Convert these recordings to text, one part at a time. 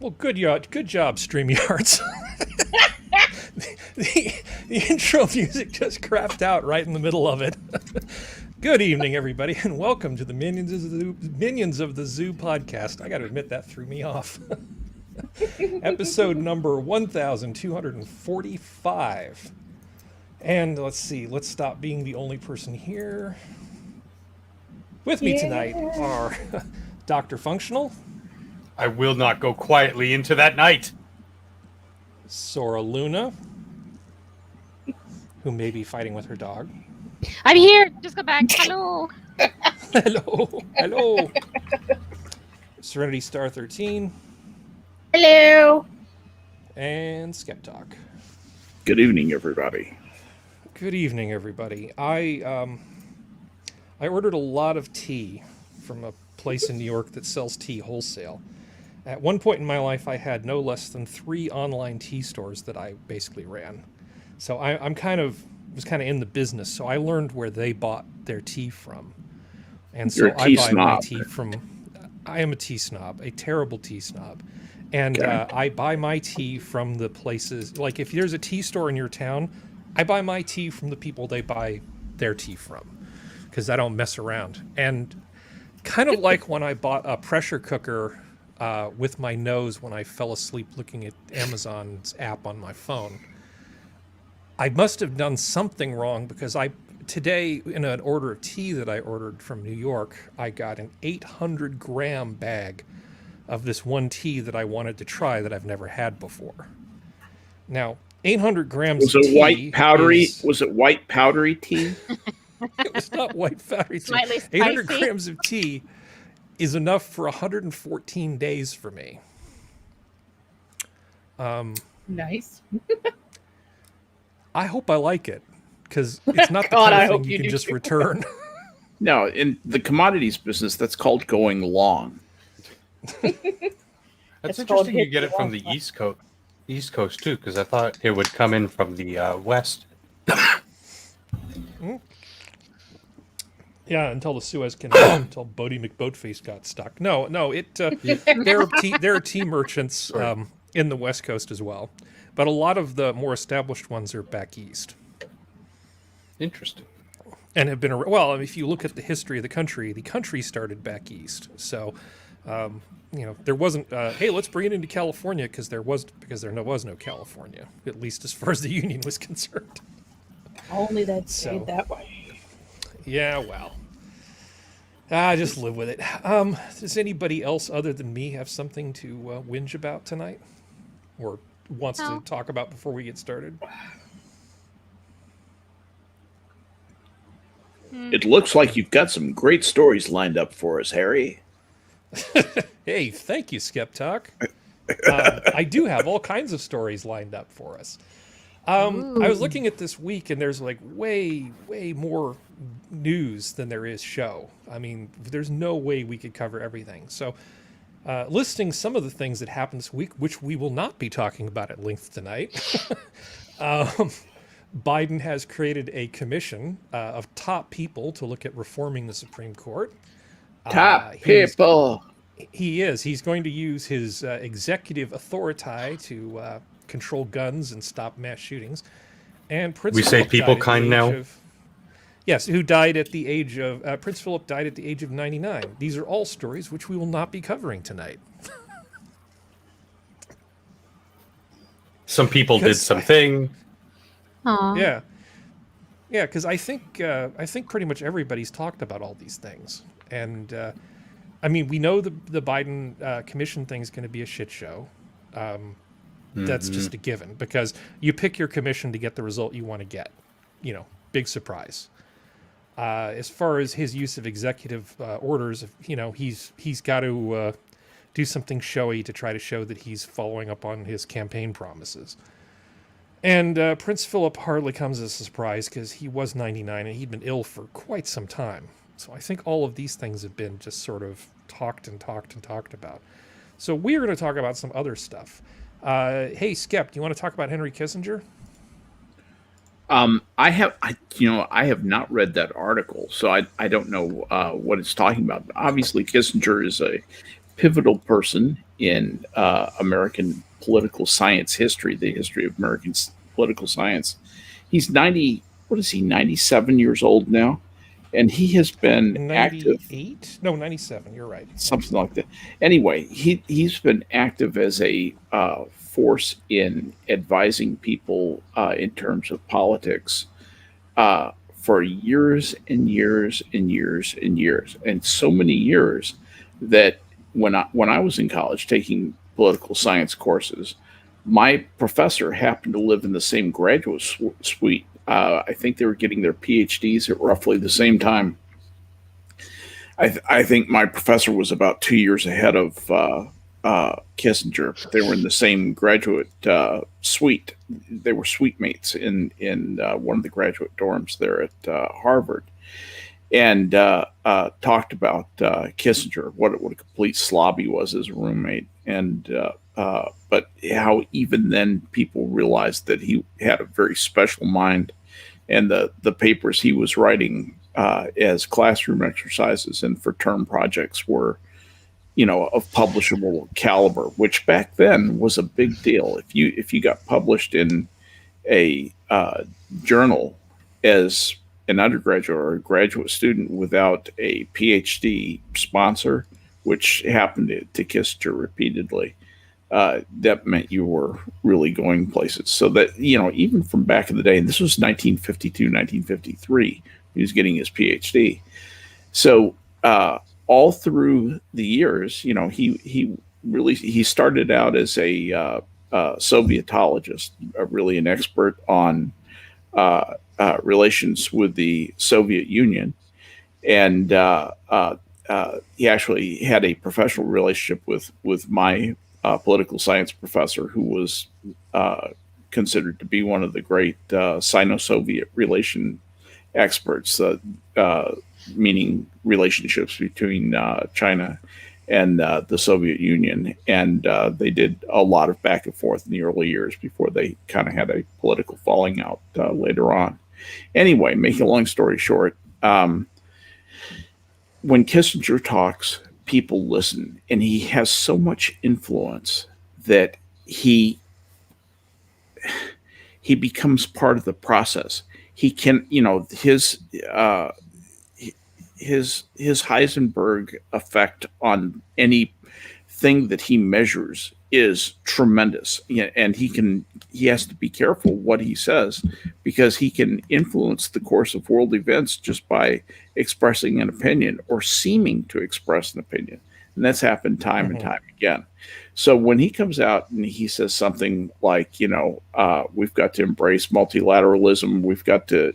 Well, good job, StreamYards. the intro music just crapped out right in the middle of it. Good evening, everybody, and welcome to the Minions of the Zoo podcast. I got to admit, that threw me off. Episode number 1245. And let's see, let's stop being the only person here. With me tonight are Dr. Functional. I will not go quietly into that night. SoraLuna, who may be fighting with her dog. I'm here. Just go back. Hello. Hello. Serenity Star 13. Hello. And SkepTok. Good evening, everybody. Good evening, everybody. I ordered a lot of tea from a place in New York that sells tea wholesale. At one point in my life, I had no less than 3 online tea stores that I basically ran. So I was kind of in the business. So I learned where they bought their tea from, and so I buy my tea from. I am a tea snob, a terrible tea snob, and I buy my tea from the places. Like if there's a tea store in your town, I buy my tea from the people they buy their tea from, because I don't mess around. And kind of like when I bought a pressure cooker. With my nose when I fell asleep looking at Amazon's app on my phone. I must have done something wrong because today in an order of tea that I ordered from New York, I got an 800-gram bag of this one tea that I wanted to try that I've never had before. Now, 800 grams of tea. Was it white powdery tea? It was not white powdery tea. 800 grams of tea is enough for 114 days for me. Nice. I hope I like it, because it's not the kind of thing you can just return. No, in the commodities business, that's called going long. That's interesting you get it from the East Coast too, because I thought it would come in from the West. Yeah, until the Suez Canal, until Bodie McBoatface got stuck. No, there are tea merchants in the West Coast as well, but a lot of the more established ones are back east. Interesting. And have been if you look at the history of the country started back east. So, there wasn't. Hey, let's bring it into California because there was no California, at least as far as the Union was concerned. Only that stayed that way. Yeah, well, just live with it. Does anybody else other than me have something to whinge about tonight, or wants to talk about before we get started? It looks like you've got some great stories lined up for us, Harry. Hey, thank you, SkepTok. I do have all kinds of stories lined up for us. I was looking at this week, and there's like way more news than there is show. I mean, there's no way we could cover everything. So, listing some of the things that happened this week, which we will not be talking about at length tonight. Biden has created a commission of top people to look at reforming the Supreme Court. Top people. He is. He's going to use his executive authority to control guns and stop mass shootings. And Prince Philip say people kind now? Yes, who died at the age of... Prince Philip died at the age of 99. These are all stories which we will not be covering tonight. Some people did something. Aww. Yeah. Yeah, because I think pretty much everybody's talked about all these things. And, we know the Biden commission thing is going to be a shit show. That's just a given, because you pick your commission to get the result you want to get. Big surprise. As far as his use of executive orders, he's got to do something showy to try to show that he's following up on his campaign promises. And Prince Philip hardly comes as a surprise, because he was 99 and he'd been ill for quite some time. So I think all of these things have been just sort of talked about. So we're going to talk about some other stuff. Hey, Skep, do you want to talk about Henry Kissinger? I have not read that article, so I don't know what it's talking about. Obviously, Kissinger is a pivotal person in American political science history, the history of American political science. He's 90, what is he, 97 years old now? And he has been In active, 98? No, 97. You're right. something like that. Anyway, he's been active as a force in advising people in terms of politics for years and years and years and years, and so many years that when I was in college taking political science courses, my professor happened to live in the same graduate suite. I think they were getting their PhDs at roughly the same time. I think my professor was about 2 years ahead of Kissinger. They were in the same graduate suite. They were suite mates in one of the graduate dorms there at Harvard, and talked about Kissinger, what a complete slob he was as a roommate, and but how even then people realized that he had a very special mind, and the papers he was writing as classroom exercises and for term projects were, of publishable caliber, which back then was a big deal. If you got published in a journal as an undergraduate or a graduate student without a PhD sponsor, which happened to Kissinger repeatedly, that meant you were really going places. So that, even from back in the day, and this was 1952, 1953, he was getting his PhD. So all through the years, he started out as a Sovietologist, really an expert on relations with the Soviet Union, and he actually had a professional relationship with my political science professor, who was considered to be one of the great Sino-Soviet relation experts, meaning relationships between China and the Soviet Union. And they did a lot of back and forth in the early years before they kind of had a political falling out later on. Anyway, making a long story short, when Kissinger talks, people listen, and he has so much influence that he becomes part of the process. He can, his Heisenberg effect on anything that he measures is tremendous, and he has to be careful what he says, because he can influence the course of world events just by expressing an opinion or seeming to express an opinion, and that's happened time and time again. So when he comes out and he says something like, we've got to embrace multilateralism, we've got to,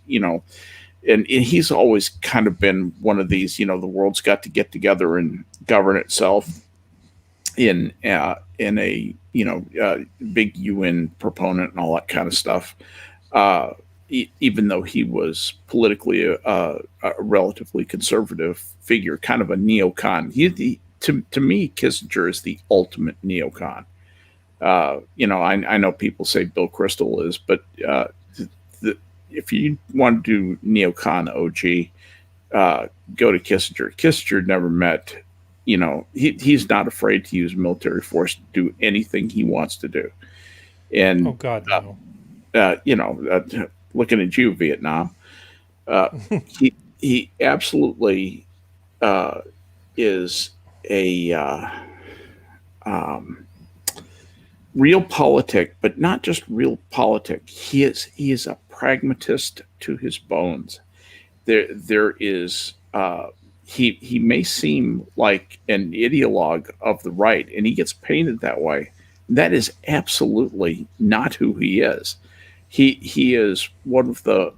and he's always kind of been one of these, the world's got to get together and govern itself in a big UN proponent and all that kind of stuff. Even though he was politically a relatively conservative figure, kind of a neocon. To me, Kissinger is the ultimate neocon. I know people say Bill Kristol is, but if you want to do neocon OG, go to Kissinger. Kissinger never met, he's not afraid to use military force to do anything he wants to do. And oh God, no. Looking at you, Vietnam, he absolutely is a realpolitik, but not just realpolitik. He is a pragmatist to his bones. There is he may seem like an ideologue of the right, and he gets painted that way. That is absolutely not who he is. He is one of the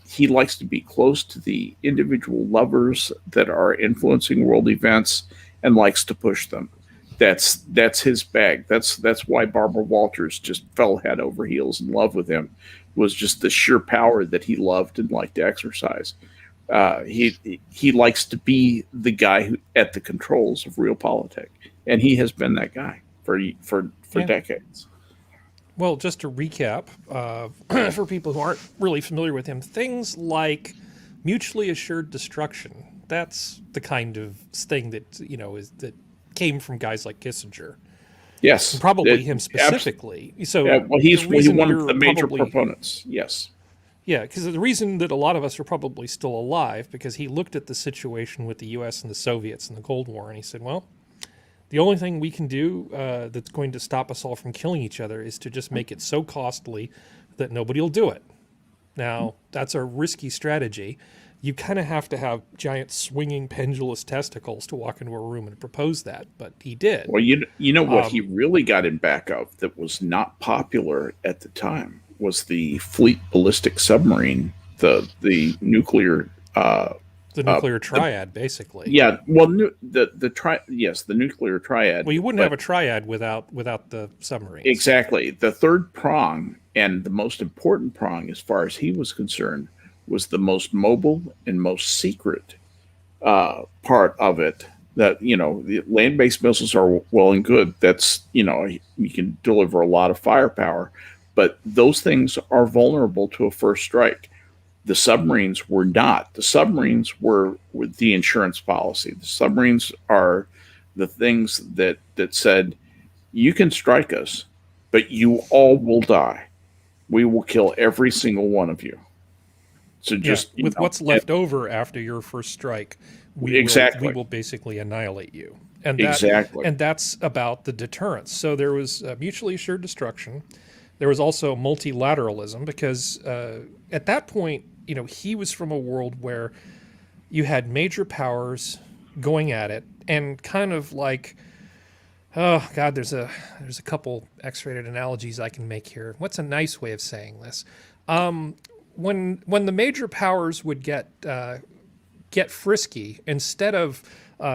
he likes to be close to the individual levers that are influencing world events and likes to push them. That's his bag. That's why Barbara Walters just fell head over heels in love with him, was just the sheer power that he loved and liked to exercise. He likes to be the guy at the controls of realpolitik, and he has been that guy for decades. Well, just to recap, for people who aren't really familiar with him, things like mutually assured destruction, that's the kind of thing that, is that came from guys like Kissinger. Yes, And probably him specifically. So well, he's one of the major probably, proponents. Yes. Yeah, because the reason that a lot of us are probably still alive, because he looked at the situation with the U.S. and the Soviets in the Cold War, and he said, well, the only thing we can do that's going to stop us all from killing each other is to just make it so costly that nobody will do it. Now, that's a risky strategy. You kind of have to have giant swinging pendulous testicles to walk into a room and propose that, but he did. Well, you know what he really got in back of that was not popular at the time was the Fleet Ballistic Submarine, the nuclear the nuclear triad, basically. Yeah, well, the nuclear triad. Well, you wouldn't have a triad without the submarines. Exactly. The third prong, and the most important prong, as far as he was concerned, was the most mobile and most secret part of it. That, the land-based missiles are well and good. That's, you can deliver a lot of firepower, but those things are vulnerable to a first strike. The submarines were not. The submarines were with the insurance policy. The submarines are the things that said, you can strike us, but you all will die. We will kill every single one of you. So just with what's left over after your first strike, we will basically annihilate you. And and that's about the deterrence. So there was mutually assured destruction. There was also multilateralism, because at that point, he was from a world where you had major powers going at it, and kind of like, oh God, there's a couple X-rated analogies I can make here. What's a nice way of saying this? When the major powers would get frisky, instead of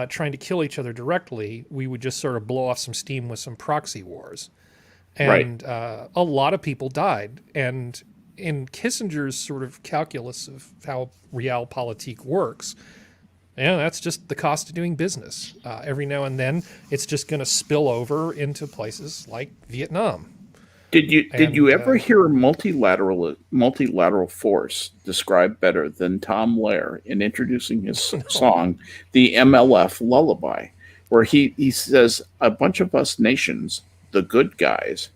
trying to kill each other directly, we would just sort of blow off some steam with some proxy wars. And a lot of people died. And in Kissinger's sort of calculus of how realpolitik works, that's just the cost of doing business. Every now and then, it's just going to spill over into places like Vietnam. Did you ever hear a multilateral force described better than Tom Lehrer in introducing his song, the MLF Lullaby, where he says a bunch of us nations, the good guys,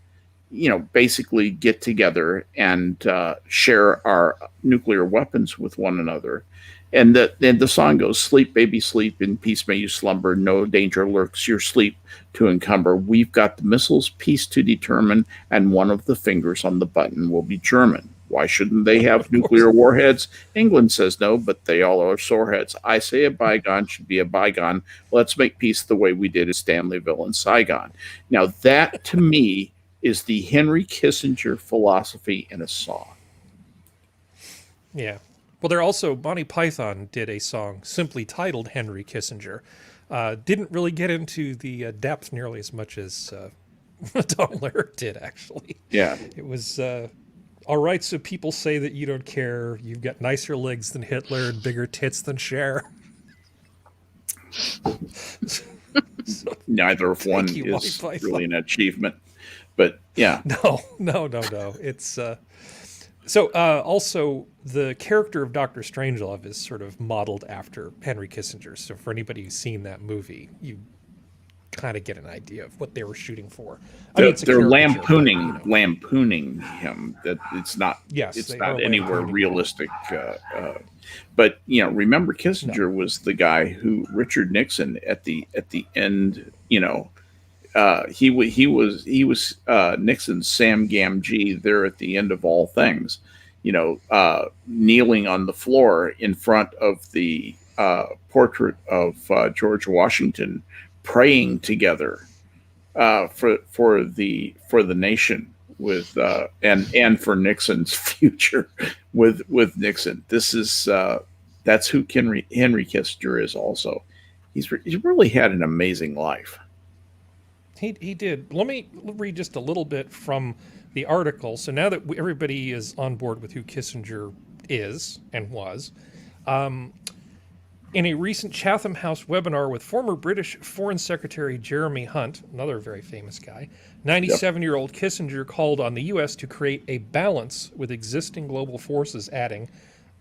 basically get together and share our nuclear weapons with one another. And the song goes, sleep, baby, sleep, in peace may you slumber, no danger lurks your sleep to encumber. We've got the missiles, peace to determine, and one of the fingers on the button will be German. Why shouldn't they have nuclear warheads? England says no, but they all are soreheads. I say a bygone should be a bygone. Let's make peace the way we did at Stanleyville and Saigon. Now that, to me, is the Henry Kissinger philosophy in a song. Yeah. Well, there also, Monty Python did a song simply titled Henry Kissinger. Didn't really get into the depth nearly as much as Tom Lehrer did, actually. Yeah. It was, all right, so people say that you don't care. You've got nicer legs than Hitler and bigger tits than Cher. Neither of one is really an achievement. But, yeah. No. It's... also, the character of Dr. Strangelove is sort of modeled after Henry Kissinger. So for anybody who's seen that movie, you kind of get an idea of what they were shooting for. They're lampooning him. That it's not. Yes, it's not anywhere realistic. But remember, Kissinger was the guy who Richard Nixon at the end. He was Nixon's Sam Gamgee there at the end of all things, kneeling on the floor in front of the portrait of George Washington, praying together for the nation with and for Nixon's future with Nixon. This is that's who Henry Kissinger is. Also, he's really had an amazing life. He did. Let me read just a little bit from the article. So now that everybody is on board with who Kissinger is and was, in a recent Chatham House webinar with former British Foreign Secretary Jeremy Hunt, another very famous guy, 97-year-old Kissinger called on the U.S. to create a balance with existing global forces, adding,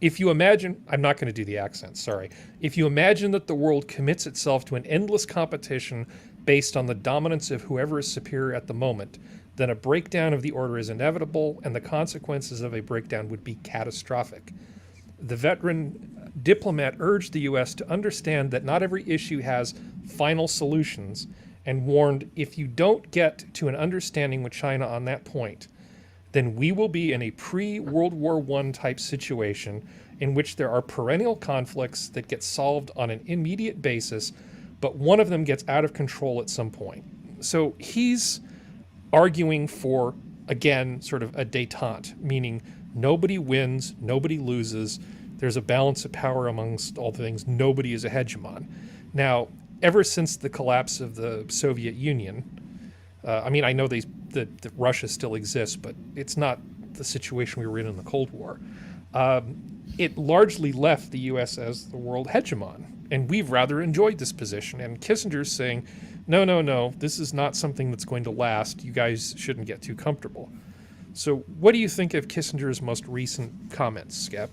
if you imagine, I'm not going to do the accent, sorry. If you imagine that the world commits itself to an endless competition based on the dominance of whoever is superior at the moment, then a breakdown of the order is inevitable, and the consequences of a breakdown would be catastrophic. The veteran diplomat urged the U.S. to understand that not every issue has final solutions, and warned, if you don't get to an understanding with China on that point, then we will be in a pre-World War I type situation in which there are perennial conflicts that get solved on an immediate basis, but one of them gets out of control at some point. So he's arguing for, again, sort of a détente, meaning nobody wins, nobody loses, there's a balance of power amongst all things, nobody is a hegemon. Now, ever since the collapse of the Soviet Union, I mean, I know that Russia still exists, but it's not the situation we were in the Cold War. It largely left the U.S. as the world hegemon, and we've rather enjoyed this position. And Kissinger's saying, no, this is not something that's going to last. You guys shouldn't get too comfortable. So what do you think of Kissinger's most recent comments, Skep?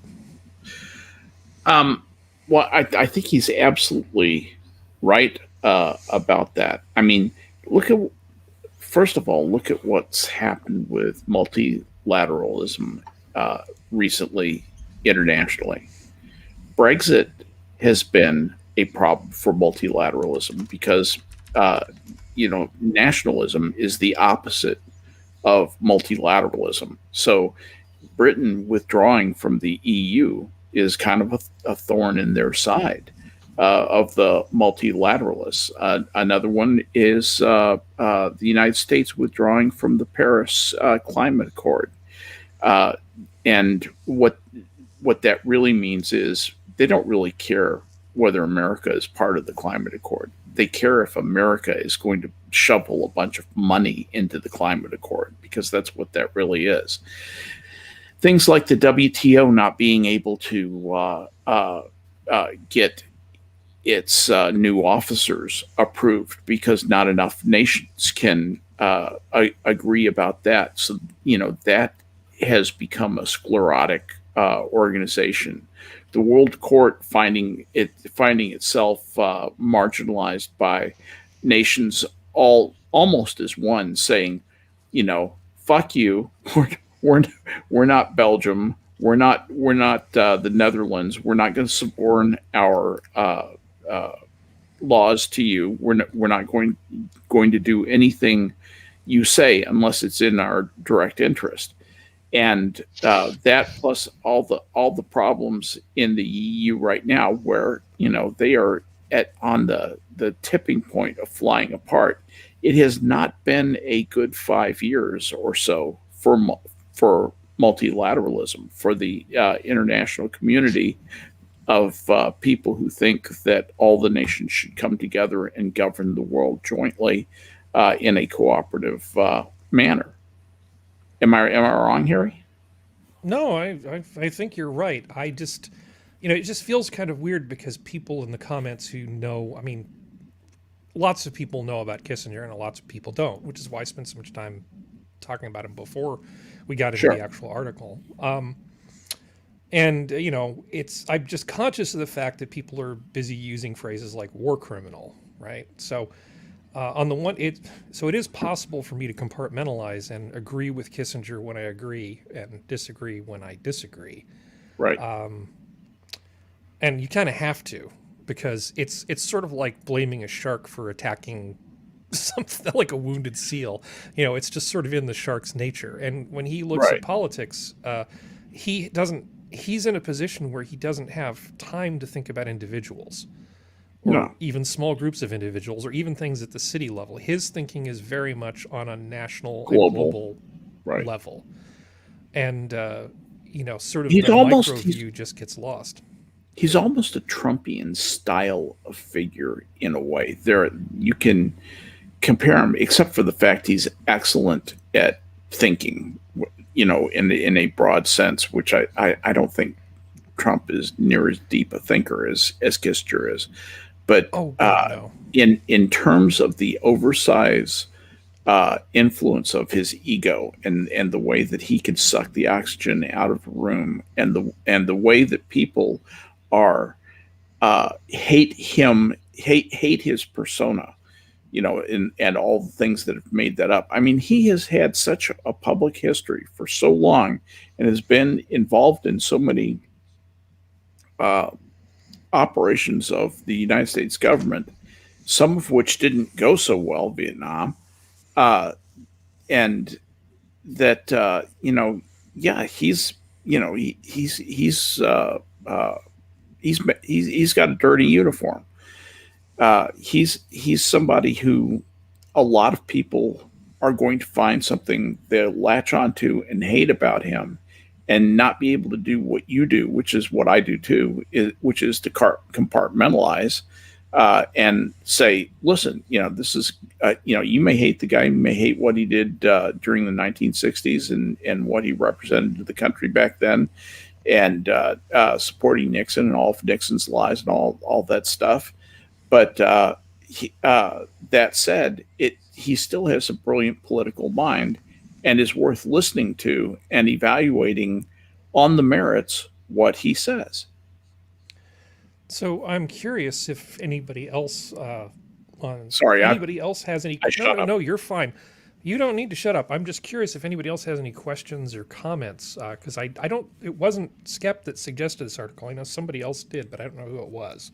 Well, I think he's absolutely right about that. I mean, first of all, look at what's happened with multilateralism recently internationally. Brexit has been a problem for multilateralism because, nationalism is the opposite of multilateralism. So Britain withdrawing from the EU is kind of a thorn in their side of the multilateralists. Another one is the United States withdrawing from the Paris Climate Accord. And what that really means is they don't really care whether America is part of the Climate Accord. They care if America is going to shovel a bunch of money into the Climate Accord, because that's what that really is. Things like the WTO not being able to get its new officers approved because not enough nations can agree about that. So, that has become a sclerotic organization. The World Court finding itself marginalized by nations almost as one, saying, fuck you, we're not Belgium, we're not the Netherlands, we're not going to suborn our laws to you. We're not going to do anything you say unless it's in our direct interest. And that plus all the problems in the EU right now, where they are on the tipping point of flying apart. It has not been a good 5 years or so for multilateralism, for the international community of people who think that all the nations should come together and govern the world jointly in a cooperative manner. Am I wrong, Harry? No, I think you're right. I just, it just feels kind of weird because people in the comments who know, I mean, lots of people know about Kissinger and lots of people don't, which is why I spent so much time talking about him before we got into the actual article. And, I'm just conscious of the fact that people are busy using phrases like war criminal, right? So on the one, it is possible for me to compartmentalize and agree with Kissinger when I agree and disagree when I disagree. Right. And you kind of have to, because it's sort of like blaming a shark for attacking something like a wounded seal. It's just sort of in the shark's nature. And when he looks at politics, he's in a position where he doesn't have time to think about individuals. Or even small groups of individuals, or even things at the city level. His thinking is very much on a national and global level. And, sort of the micro view just gets lost. He's almost a Trumpian style of figure in a way. You can compare him, except for the fact he's excellent at thinking, in a broad sense, which I don't think Trump is near as deep a thinker as Kissinger is. But in terms of the oversize influence of his ego and the way that he can suck the oxygen out of a room, and the way that people are hate his persona, and all the things that have made that up. I mean, he has had such a public history for so long and has been involved in so many operations of the United States government, some of which didn't go so well, Vietnam, and that yeah, he's he's got a dirty uniform. He's somebody who a lot of people are going to find something they'll latch onto and hate about him, and not be able to do what you do, which is what I do too, which is to compartmentalize and say, listen, this is, you may hate the guy, you may hate what he did during the 1960s and what he represented to the country back then, and supporting Nixon and all of Nixon's lies and all that stuff. But that said, he still has a brilliant political mind and is worth listening to and evaluating on the merits what he says. So I'm curious if anybody else else has any. No, you're fine. You don't need to shut up. I'm just curious if anybody else has any questions or comments, because I don't. It wasn't Skep that suggested this article. I know somebody else did, but I don't know who it was.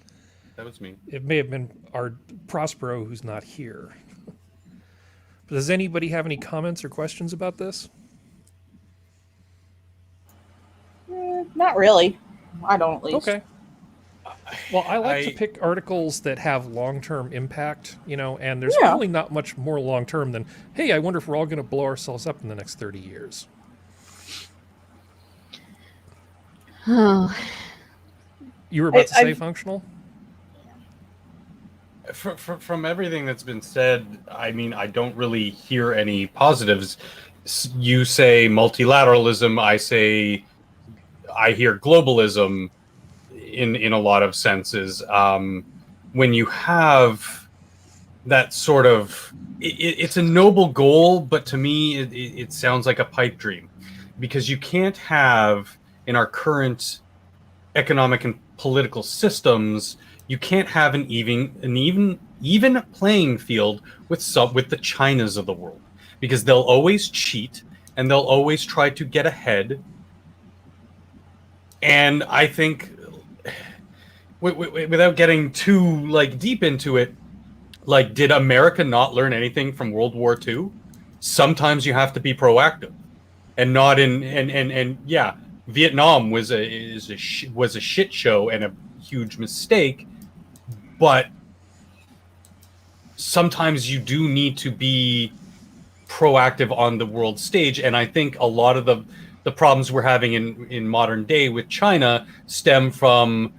That was me. It may have been our Prospero, who's not here. Does anybody have any comments or questions about this? Not really. I don't, at least. Okay. Well, I like to pick articles that have long-term impact, and there's really not much more long-term than, hey, I wonder if we're all going to blow ourselves up in the next 30 years. Oh. You were about to say functional? From everything that's been said, I mean, I don't really hear any positives. You say multilateralism, I hear globalism in a lot of senses. When you have that sort of, it's a noble goal, but to me, it sounds like a pipe dream, because you can't have, in our current economic and political systems, you can't have an even playing field with the Chinas of the world, because they'll always cheat and they'll always try to get ahead. And I think, without getting too deep into it, did America not learn anything from World War II? Sometimes you have to be proactive, and not yeah, Vietnam was a shit show and a huge mistake. But sometimes you do need to be proactive on the world stage. And I think a lot of the problems we're having in modern day with China stem from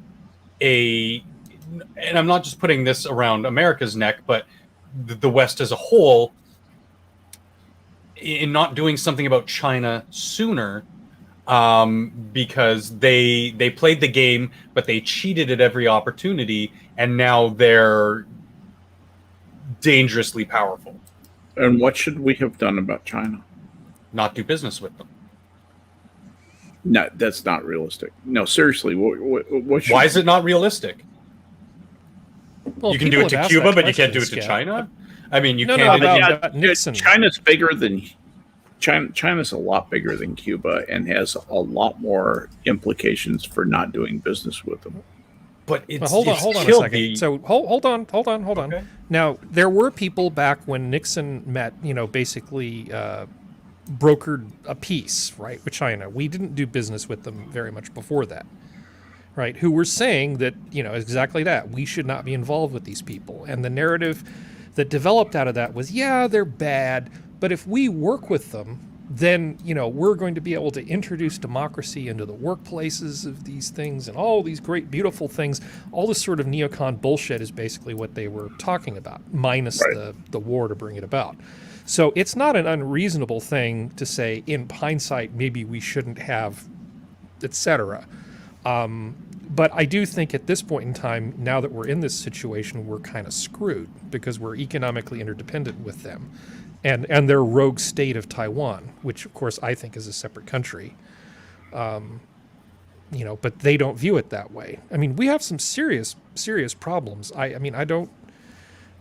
and I'm not just putting this around America's neck, but the West as a whole, in not doing something about China sooner, because they played the game, but they cheated at every opportunity, and now they're dangerously powerful. And what should we have done about China? Not do business with them. No, that's not realistic. No, seriously. Why is it not realistic? Well, you can do it to Cuba, but you can't do it to China? I mean, you can't. Nixon. China's bigger than China's a lot bigger than Cuba and has a lot more implications for not doing business with them. But it's hold on a second. So hold on. Okay. Now, there were people back when Nixon met, basically brokered a peace, right, with China. We didn't do business with them very much before that, right, who were saying that, exactly that. We should not be involved with these people. And the narrative that developed out of that was, yeah, they're bad, but if we work with them, then, we're going to be able to introduce democracy into the workplaces of these things and all these great, beautiful things. All this sort of neocon bullshit is basically what they were talking about, minus the war to bring it about. So it's not an unreasonable thing to say, in hindsight, maybe we shouldn't have, etc. But I do think at this point in time, now that we're in this situation, we're kind of screwed because we're economically interdependent with them. And their rogue state of Taiwan, which, of course, I think is a separate country. But they don't view it that way. I mean, we have some serious problems. I mean, I don't...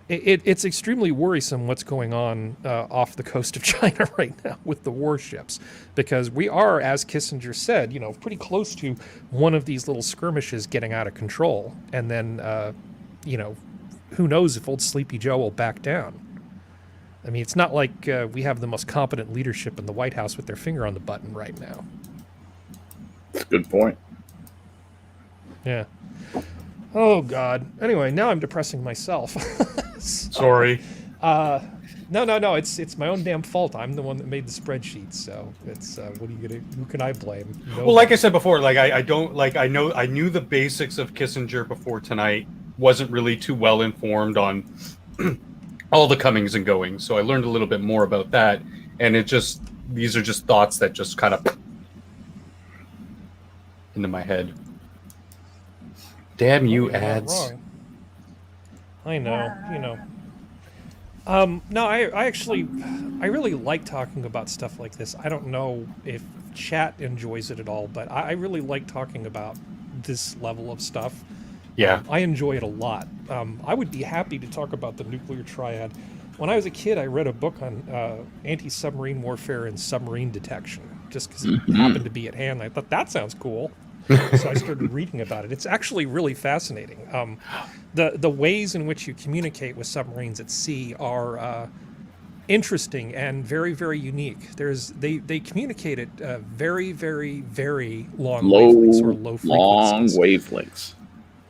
it's extremely worrisome what's going on off the coast of China right now with the warships, because we are, as Kissinger said, pretty close to one of these little skirmishes getting out of control, and then who knows if old Sleepy Joe will back down. I mean, it's not like we have the most competent leadership in the White House with their finger on the button right now. That's a good point. Yeah. Oh, God. Anyway, now I'm depressing myself. Sorry. No. It's my own damn fault. I'm the one that made the spreadsheet, so it's what are you gonna? Who can I blame? Well, like I said before, like I don't like I knew the basics of Kissinger before tonight. Wasn't really too well informed on all the comings and goings, so I learned a little bit more about that. And these are just thoughts that just kind of into my head. Damn you, You're not ads. wrong. I know, No, I really like talking about stuff like this. I don't know if chat enjoys it at all, but I really like talking about this level of stuff. Yeah. I enjoy it a lot. I would be happy to talk about the nuclear triad. When I was a kid, I read a book on anti-submarine warfare and submarine detection, just because it happened to be at hand. I thought, that sounds cool. So I started reading about it. It's actually really fascinating. The ways in which you communicate with submarines at sea are interesting and very, very unique. They communicate at very, very, very long wavelengths or low long frequencies. wavelengths.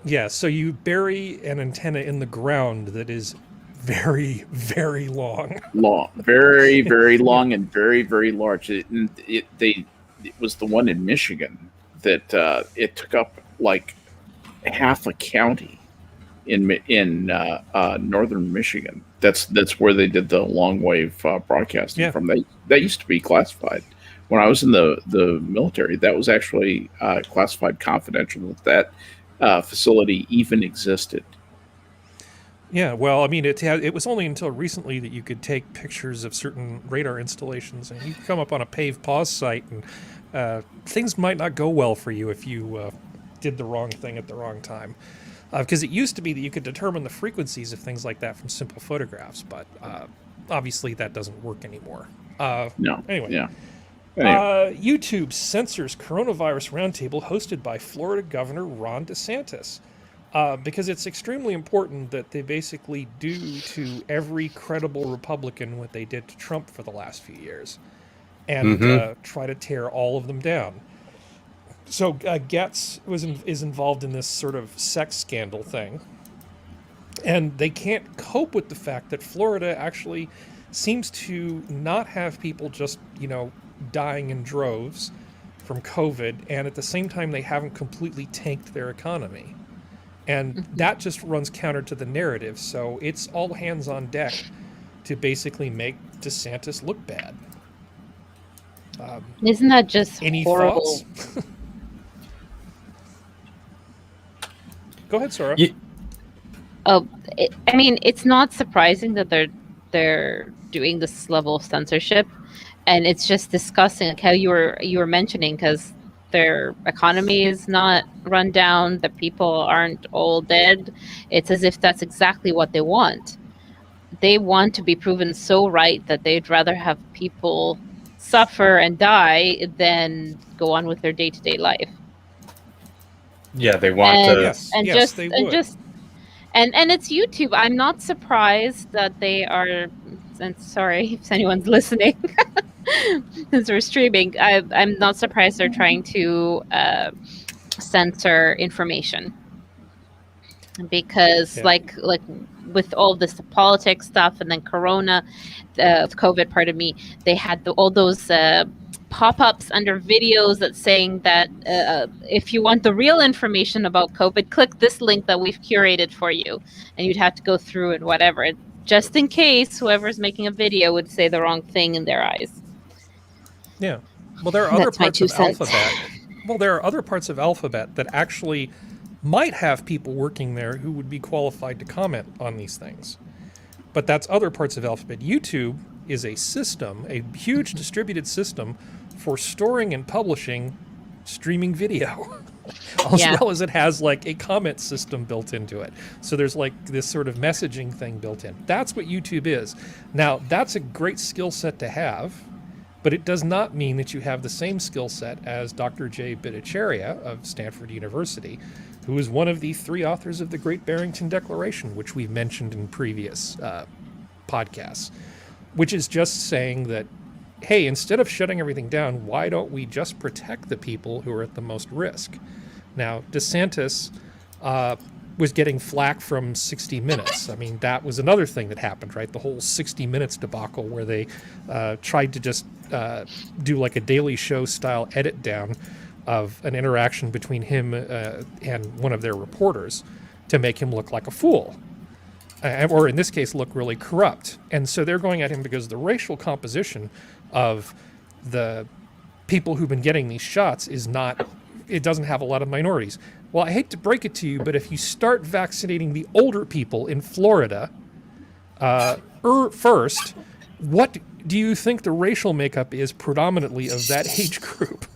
Yeah, so you bury an antenna in the ground that is very, very long. Very, very long, and very, very large. It was the one in Michigan that it took up like half a county in northern Michigan. That's where they did the long wave broadcasting from. That used to be classified. When I was in the military, that was actually classified confidential. That facility even existed. Yeah, well, I mean, it was only until recently that you could take pictures of certain radar installations, and you could come up on a paved pause site, and things might not go well for you if you did the wrong thing at the wrong time. Because it used to be that you could determine the frequencies of things like that from simple photographs, but obviously that doesn't work anymore. No. Anyway. Yeah. Anyway. YouTube censors coronavirus roundtable hosted by Florida Governor Ron DeSantis. Because it's extremely important that they basically do to every credible Republican what they did to Trump for the last few years, and try to tear all of them down. So Getz is involved in this sort of sex scandal thing, and they can't cope with the fact that Florida actually seems to not have people just, dying in droves from COVID, and at the same time they haven't completely tanked their economy. And that just runs counter to the narrative. So it's all hands on deck to basically make DeSantis look bad. Isn't that just Any horrible? thoughts? Go ahead, Sora. Yeah. I mean, it's not surprising that they're doing this level of censorship, and it's just disgusting, like how you were mentioning, because their economy is not run down, the people aren't all dead. It's as if that's exactly what they want. They want to be proven so right that they'd rather have people suffer and die than go on with their day-to-day life. Yeah, they want And- to. Yes, and yes, just they and would. just and it's YouTube. I'm not surprised that they are. And sorry if anyone's listening, since we're streaming. I'm not surprised they're trying to censor information, because Yeah. like with all this politics stuff and then Corona, COVID. Pardon me. They had all those pop-ups under videos that saying that if you want the real information about COVID, click this link that we've curated for you, and you'd have to go through and whatever, just in case whoever's making a video would say the wrong thing in their eyes. Yeah. Well, there are other That's my parts 2 of cents. Alphabet. Well, there are other parts of Alphabet that actually might have people working there who would be qualified to comment on these things. But that's other parts of Alphabet. YouTube is a system, a huge distributed system for storing and publishing streaming video, as well as it has like a comment system built into it. So there's like this sort of messaging thing built in. That's what YouTube is. Now, that's a great skill set to have, but it does not mean that you have the same skill set as Dr. Jay Bhattacharya of Stanford University, who is one of the 3 authors of the Great Barrington Declaration, which we've mentioned in previous podcasts, which is just saying that, hey, instead of shutting everything down, why don't we just protect the people who are at the most risk? Now, DeSantis was getting flack from 60 Minutes. I mean, that was another thing that happened, right? The whole 60 Minutes debacle where they tried to just do like a Daily Show style edit down of an interaction between him and one of their reporters to make him look like a fool. Or in this case, look really corrupt. And so they're going at him because the racial composition of the people who've been getting these shots is not, it doesn't have a lot of minorities. Well, I hate to break it to you, but if you start vaccinating the older people in Florida first, what do you think the racial makeup is predominantly of that age group?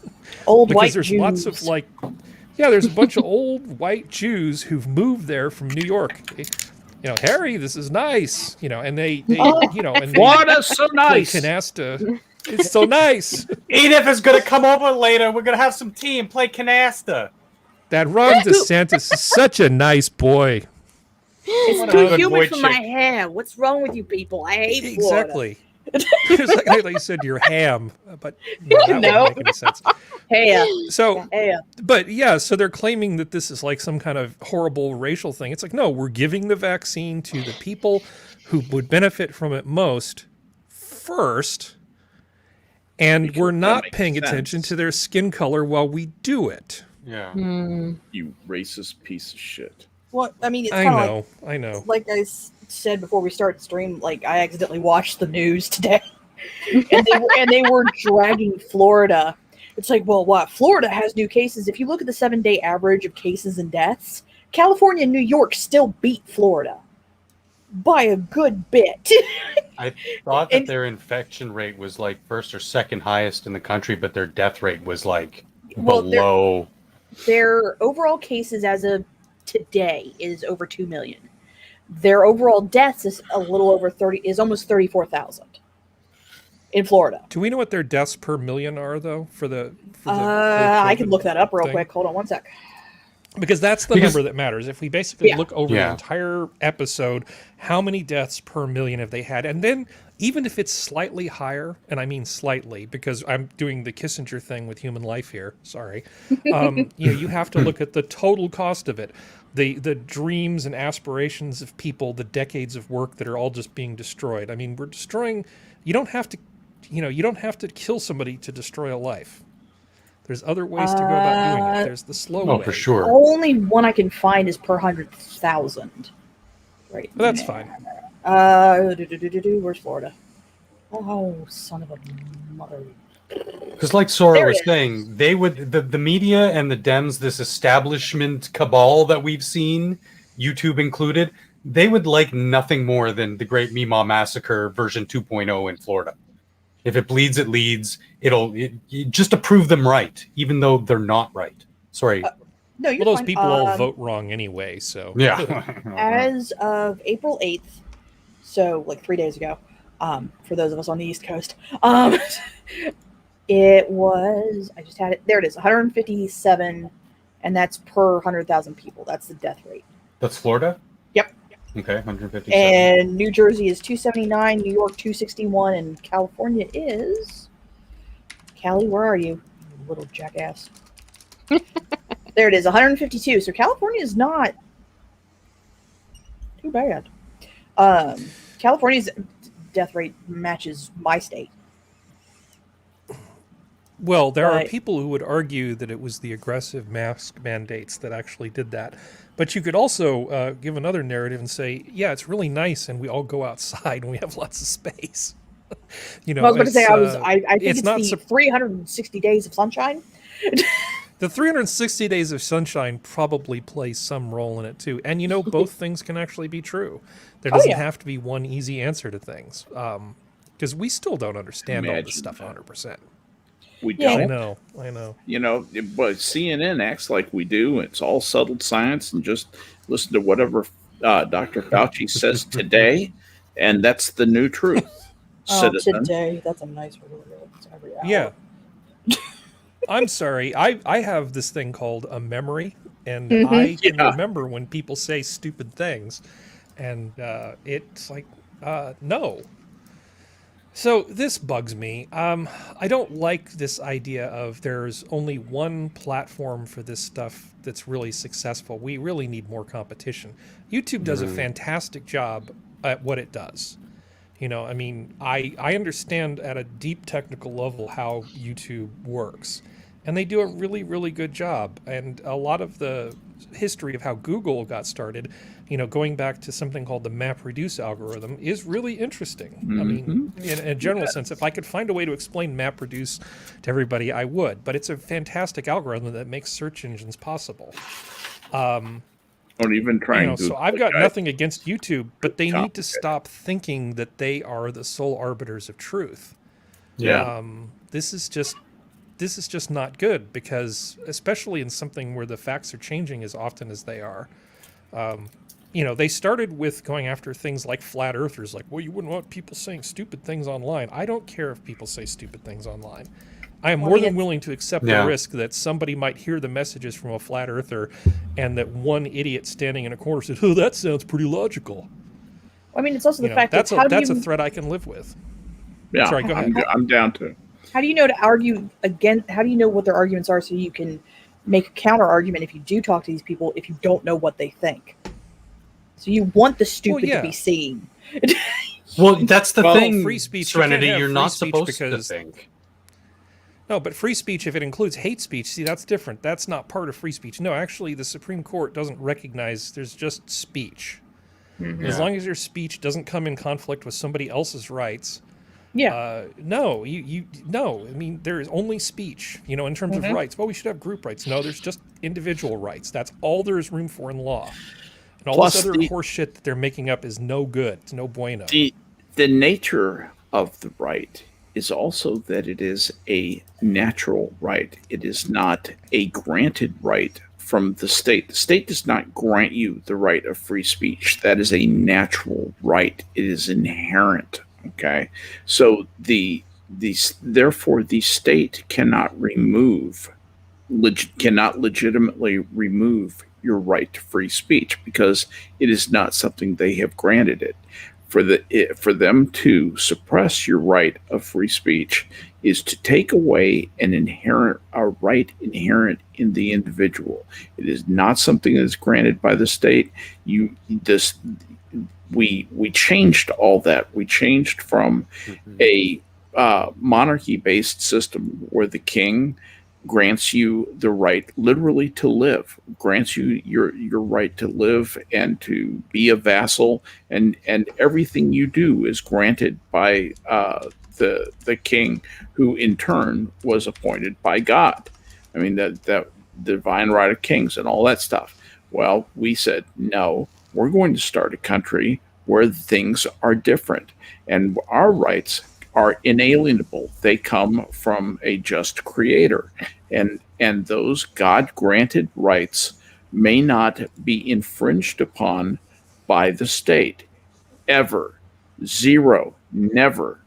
Old Because white there's Jews. lots of like, yeah, there's a bunch of old white Jews who've moved there from New York. Harry, this is nice. And they and they Florida's so play nice. canasta. It's so nice. Edith is going to come over later. We're going to have some tea and play canasta. That Ron DeSantis is such a nice boy. It's What a too good boy humid for my chick. hair. What's wrong with you people? I hate Florida. Exactly. It's like I thought you said you're ham, but no, that No. wouldn't make any sense. Hair. So, Hair. but yeah, so they're claiming that this is like some kind of horrible racial thing. It's like, no, we're giving the vaccine to the people who would benefit from it most first, and Because we're that not makes paying sense. attention to their skin color while we do it. Yeah. You racist piece of shit. Well, I mean, it's I kind of know, I know. like I said before we started the stream. Like I accidentally watched the news today, and they were dragging Florida. It's like, well, what? Florida has new cases. If you look at the 7-day average of cases and deaths, California and New York still beat Florida by a good bit. I thought that their infection rate was like first or second highest in the country, but their death rate was like Well, below. Their overall cases as of today is over 2 million. Their overall deaths is a little over 30, is almost 34,000 in Florida. Do we know what their deaths per million are, though, for the I can look that up real thing? quick. Hold on one sec. Because that's the number that matters. If we basically look over the Yeah. entire episode, how many deaths per million have they had? And then even if it's slightly higher, and I mean slightly, because I'm doing the Kissinger thing with human life here, sorry, you have to look at the total cost of it. The dreams and aspirations of people, the decades of work that are all just being destroyed. I mean, we're destroying, you don't have to kill somebody to destroy a life. There's other ways to go about doing it. There's the slow way. Oh, for sure. Only one I can find is per 100,000. Right. But that's fine. Where's Florida? Oh, son of a mother. Because like Sora There was it is. saying, they would the media and the Dems, this establishment cabal that we've seen, YouTube included, they would like nothing more than the Great Meemaw Massacre version 2.0 in Florida. If it bleeds, it leads. It'll just to prove them right, even though they're not right. Sorry. No, you're Well, those fine. people all vote wrong anyway, so. Yeah. As of April 8th, so like 3 days ago, for those of us on the East Coast, it was, I just had it, there it is, 157, and that's per 100,000 people. That's the death rate. That's Florida? Yep. Okay, 157. And New Jersey is 279, New York 261, and California is, Callie, where are you, you little jackass? There it is, 152. So California is not too bad. California's death rate matches my state. Well, there are But- people who would argue that it was the aggressive mask mandates that actually did that. But you could also give another narrative and say, yeah, it's really nice and we all go outside and we have lots of space. You know, I was going to say, I think it's it's not the 360 days of sunshine. the 360 days of sunshine probably plays some role in it too. And you know, both things can actually be true. There doesn't yeah. have to be one easy answer to things. Because we still don't understand all this Imagine stuff that. 100%. We Yeah. don't. I know. But CNN acts like we do. It's all settled science, and just listen to whatever Dr. Fauci says today, and that's the new truth. Oh, Citizen. today. That's a nice word. It's every hour. Yeah. I'm sorry. I have this thing called a memory, and Mhm. I can Yeah. remember when people say stupid things, and it's like, no. So this bugs me. I don't like this idea of there's only one platform for this stuff that's really successful. We really need more competition. YouTube does a fantastic job at what it does. I mean, I understand at a deep technical level how YouTube works, and they do a really, really good job. And a lot of the history of how Google got started, going back to something called the MapReduce algorithm, is really interesting. I mean, in a general sense, if I could find a way to explain MapReduce to everybody, I would. But it's a fantastic algorithm that makes search engines possible. Don't even try and So Google I've it, got guys. nothing against YouTube, but they need to Complicated. stop thinking that they are the sole arbiters of truth. Yeah. This is just not good, because especially in something where the facts are changing as often as they are. They started with going after things like flat earthers, like, well, you wouldn't want people saying stupid things online. I don't care if people say stupid things online. I am Well, I more mean, than willing to accept Yeah. the risk that somebody might hear the messages from a flat earther, and that one idiot standing in a corner says, "Oh, that sounds pretty logical." I mean, it's also the fact That's that how a do you threat I can live with. Yeah, Sorry, go ahead. I'm down to. how do you know to argue against? How do you know what their arguments are so you can make a counter argument if you do talk to these people if you don't know what they think? So you want the stupid yeah. to be seen. Well, that's the Well, thing, free speech, you can't Serenity. have You're free not speech supposed to because- think. No, but free speech, if it includes hate speech, see, that's different. That's not part of free speech. No, actually, the Supreme Court doesn't recognize there's just speech. As Yeah. long as your speech doesn't come in conflict with somebody else's rights. Yeah. No, no. I mean, there is only speech, in terms of rights. Well, we should have group rights. No, there's just individual rights. That's all there is room for in law. And all Plus this other the- horse shit that they're making up is no good. It's no bueno. The nature of the right is also that it is a natural right. It is not a granted right from the state. The state does not grant you the right of free speech. That is a natural right. It is inherent. Okay, so therefore the state cannot legitimately remove your right to free speech, because it is not something they have granted it. For them to suppress your right of free speech is to take away a right inherent in the individual. It is not something that is granted by the state. We changed all that. We changed from a monarchy-based system where the king grants you the right literally to live, grants you your right to live and to be a vassal, and everything you do is granted by the king, who in turn was appointed by God. I mean, that divine right of kings and all that stuff. Well, we said, no, we're going to start a country where things are different, and our rights are inalienable. They come from a just creator, and those God-granted rights may not be infringed upon by the state ever. Zero, never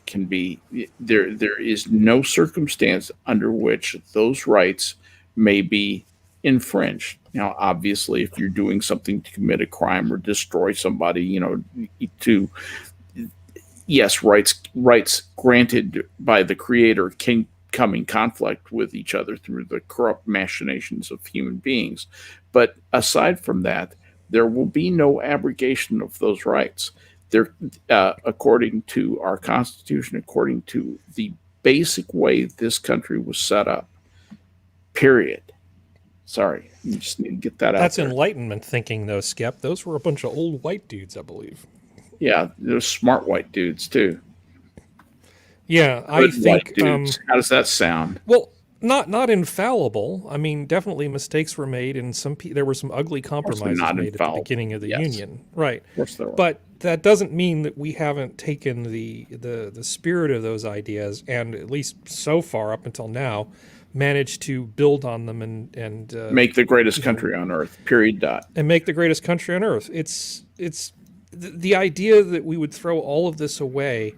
can be. There is no circumstance under which those rights may be infringed. Now, obviously, if you're doing something to commit a crime or destroy somebody, yes, rights granted by the creator can come in conflict with each other through the corrupt machinations of human beings. But aside from that, there will be no abrogation of those rights. There, according to our Constitution, according to the basic way this country was set up, period. Sorry, you just need to get that out That's there. Enlightenment thinking, though, Skep. Those were a bunch of old white dudes, I believe. Yeah, there's smart white dudes too. Yeah, I Good white think. dudes. How does that sound? Well, not infallible. I mean, definitely mistakes were made, and there were some ugly compromises not made at the infallible. beginning of the Yes. union, right? Of course there were. But that doesn't mean that we haven't taken the spirit of those ideas, and at least so far up until now, managed to build on them and Make the greatest country on earth. Period. Dot. and make the greatest country on earth. It's the idea that we would throw all of this away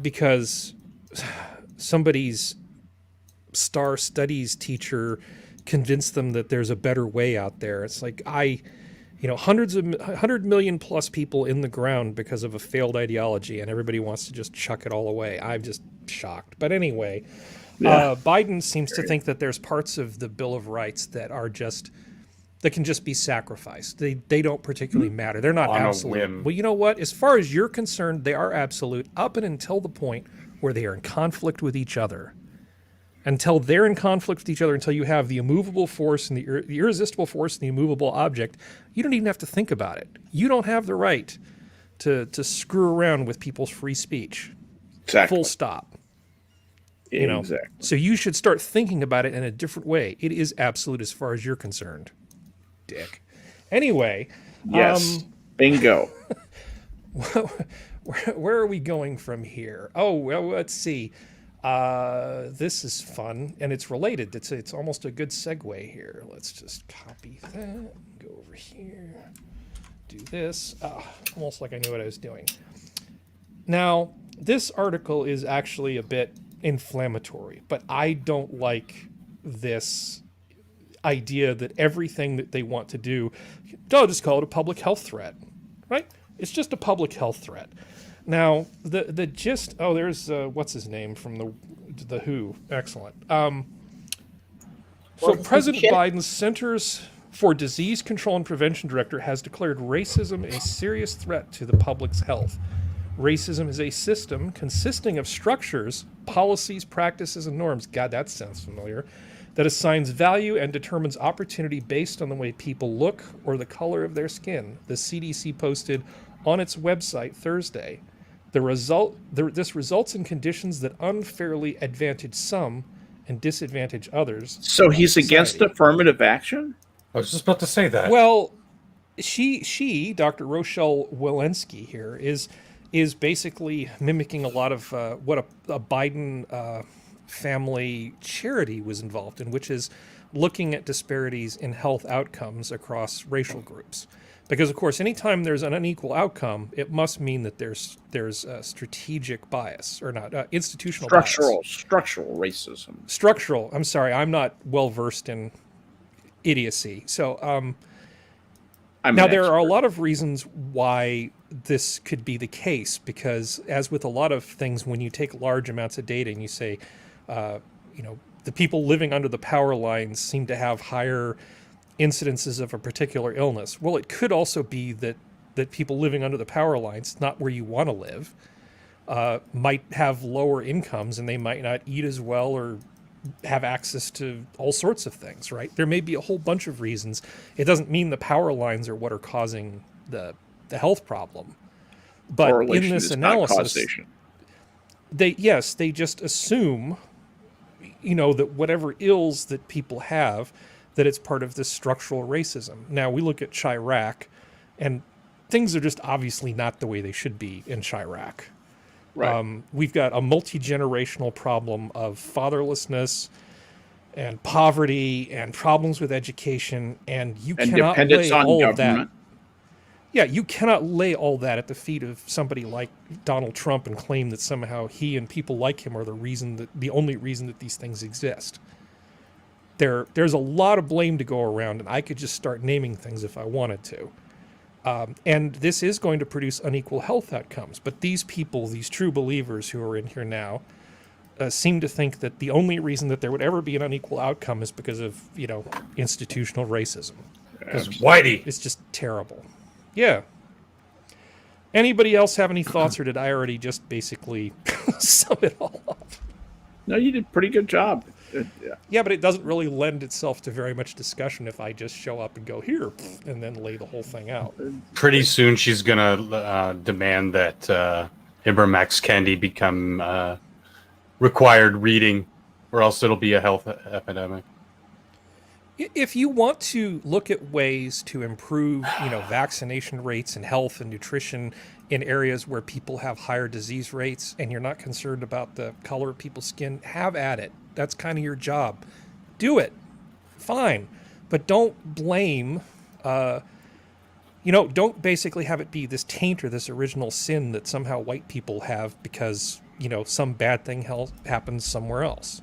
because somebody's star studies teacher convinced them that there's a better way out there. It's like 100 million plus people in the ground because of a failed ideology, and everybody wants to just chuck it all away. I'm just shocked. But anyway, Biden seems to think that there's parts of the Bill of Rights that can just be sacrificed. They don't particularly matter. They're not On a absolute. whim. Well, you know what? As far as you're concerned, they are absolute up and until the point where they are in conflict with each other. Until they're in conflict with each other, until you have the immovable force and the irresistible force and the immovable object, you don't even have to think about it. You don't have the right to screw around with people's free speech. Exactly. Full stop. Exactly. So you should start thinking about it in a different way. It is absolute as far as you're concerned, dick. Anyway. Yes. Bingo. Where are we going from here? Oh, well, let's see. This is fun, and it's related. It's almost a good segue here. Let's just copy that, go over here, do this. Almost like I knew what I was doing. Now, this article is actually a bit inflammatory, but I don't like this idea that everything that they want to do, I'll just call it a public health threat, right? It's just a public health threat. Now, the gist, there's, what's his name from the WHO. Excellent. So President Biden's Centers for Disease Control and Prevention Director has declared racism a serious threat to the public's health. Racism is a system consisting of structures, policies, practices, and norms. God, that sounds familiar. That assigns value and determines opportunity based on the way people look or the color of their skin. The CDC posted on its website Thursday. This results in conditions that unfairly advantage some and disadvantage others. So he's against affirmative action? I was just about to say that. Well, she, Dr. Rochelle Walensky here, is basically mimicking a lot of what a Biden family charity was involved in, which is looking at disparities in health outcomes across racial groups. Because, of course, anytime there's an unequal outcome, it must mean that there's a strategic bias, or not, institutional bias. Structural racism. Structural. I'm sorry, I'm not well-versed in idiocy. So, now there are a lot of reasons why this could be the case, because as with a lot of things, when you take large amounts of data and you say, the people living under the power lines seem to have higher incidences of a particular illness. Well, it could also be that people living under the power lines, not where you want to live, might have lower incomes and they might not eat as well or have access to all sorts of things, right? There may be a whole bunch of reasons. It doesn't mean the power lines are what are causing the health problem. But in this analysis, they just assume, that whatever ills that people have, that it's part of this structural racism. Now, we look at Chirac, and things are just obviously not the way they should be in Chirac. Right. We've got a multi-generational problem of fatherlessness and poverty and problems with education, and you cannot lay all of that. Yeah, you cannot lay all that at the feet of somebody like Donald Trump and claim that somehow he and people like him are the only reason that these things exist. There's a lot of blame to go around, and I could just start naming things if I wanted to. And this is going to produce unequal health outcomes. But these people, these true believers who are in here now, seem to think that the only reason that there would ever be an unequal outcome is because of, institutional racism. Because Whitey. It's just terrible. Yeah. Anybody else have any thoughts, or did I already just basically sum it all up? No, you did a pretty good job. Yeah, but it doesn't really lend itself to very much discussion if I just show up and go here and then lay the whole thing out. Pretty soon she's going to demand that Ibrahim X Kendi become required reading or else it'll be a health epidemic. If you want to look at ways to improve, vaccination rates and health and nutrition in areas where people have higher disease rates, and you're not concerned about the color of people's skin, have at it. That's kind of your job. Do it. Fine. But don't blame, don't basically have it be this taint or this original sin that somehow white people have because, some bad thing happens somewhere else.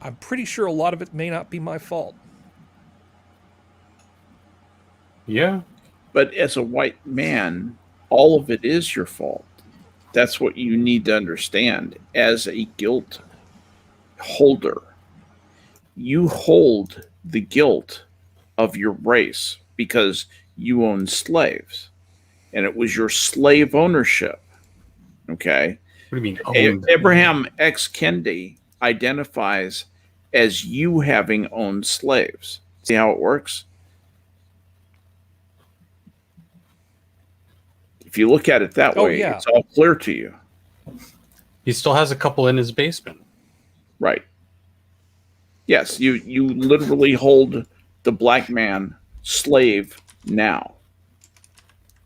I'm pretty sure a lot of it may not be my fault. Yeah. But as a white man, all of it is your fault. That's what you need to understand. As a guilt holder, you hold the guilt of your race because you own slaves. And it was your slave ownership. Okay? What do you mean owned? Abraham X. Kendi identifies as you having owned slaves. See how it works? If you look at it that way, yeah. It's all clear to you. He still has a couple in his basement. Right. Yes, you literally hold the black man slave now.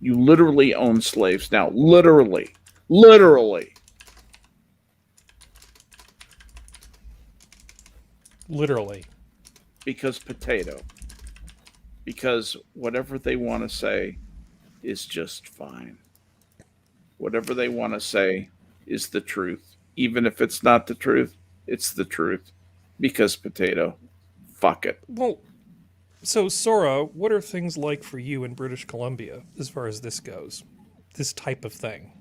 You literally own slaves now. Literally. Literally. Literally. Because potato. Because whatever they want to say is just fine. Whatever they want to say is the truth. Even if it's not the truth, it's the truth. Because potato. Fuck it. Well, so Sora, what are things like for you in British Columbia as far as this goes? This type of thing.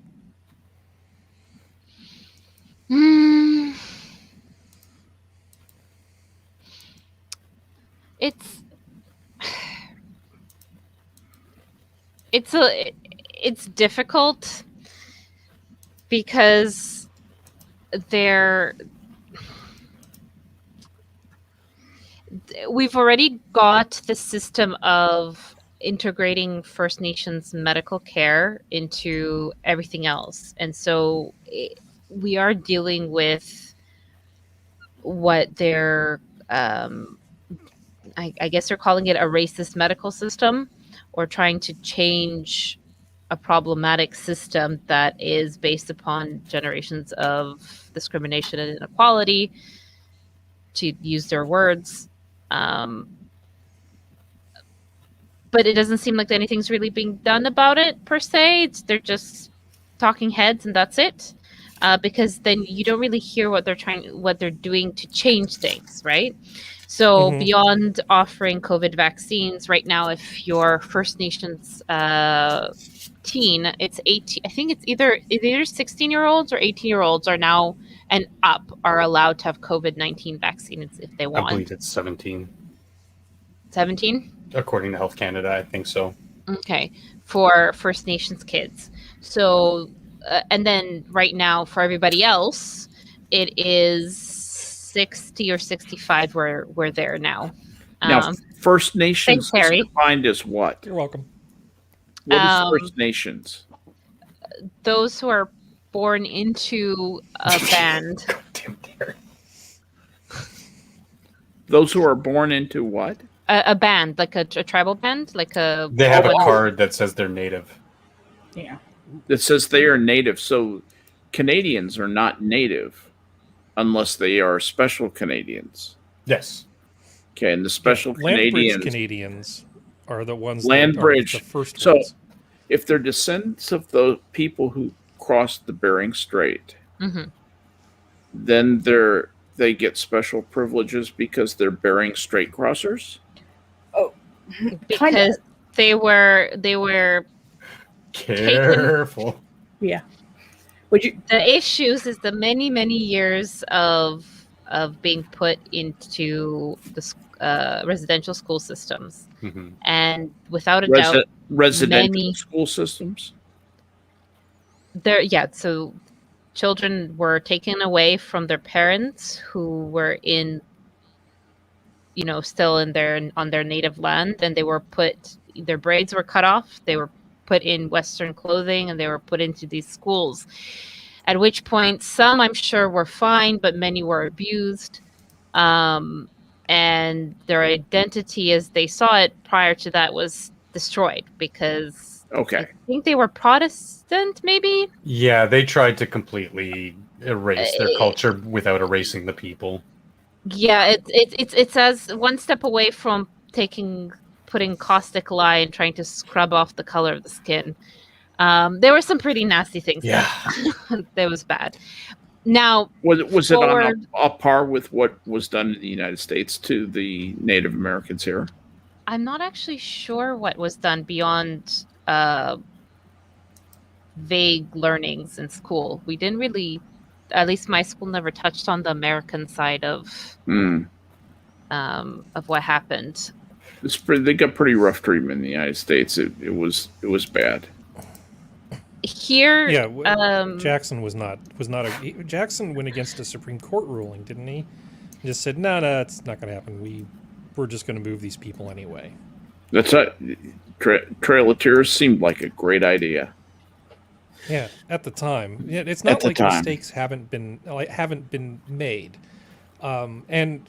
It's difficult because we've already got the system of integrating First Nations medical care into everything else. And so we are dealing with what they're, I guess they're calling it a racist medical system, or trying to change a problematic system that is based upon generations of discrimination and inequality, to use their words. But it doesn't seem like anything's really being done about it per se. They're just talking heads and that's it. Because then you don't really hear what they're doing to change things, right? So beyond offering COVID vaccines, right now, if you're First Nations teen, it's 18. I think it's either 16-year-olds or 18-year-olds are now and up are allowed to have COVID-19 vaccines if they want. I believe it's 17. 17? According to Health Canada, I think so. Okay, for First Nations kids. So, and then right now for everybody else, it is 60 or 65. We're there now. Now, First Nations thanks, is Harry. defined as what? You're welcome. What is First Nations? Those who are born into a band. Damn dare. Those who are born into what? A band, like a tribal band, like a. They have a card that says they're native. Yeah. That says they are native. So Canadians are not native unless they are special Canadians. Yes. Okay, and the special Landbridge Canadians are the ones Landbridge. that are the first So ones. if they're descendants of the people who crossed the Bering Strait, then they get special privileges because they're Bering Strait crossers. Because they were Careful. Yeah. Would you? The issues is the many years of being put into the residential school systems, and without a doubt, residential school systems. So children were taken away from their parents who were still on their native land, and they were their braids were cut off. They were put in Western clothing, and they were put into these schools. At which point, some I'm sure were fine, but many were abused. And their identity as they saw it prior to that was destroyed because Okay. I think they were Protestant, maybe? Yeah, they tried to completely erase their culture without erasing the people. Yeah, it's as one step away from putting caustic lye and trying to scrub off the color of the skin. There were some pretty nasty things. Yeah. That was bad. Now, Was it on forward- a par with what was done in the United States to the Native Americans here? I'm not actually sure what was done beyond vague learnings in school. We didn't really, at least my school never touched on the American side of what happened. They got pretty rough treatment in the United States. It was bad. Here, Yeah, Jackson was not Jackson went against a Supreme Court ruling, didn't he? He just said, no, it's not going to happen. We're just going to move these people anyway. That's not Trail of Tears seemed like a great idea. Yeah, at the time. Yeah, it's not At the like time. mistakes haven't been made, and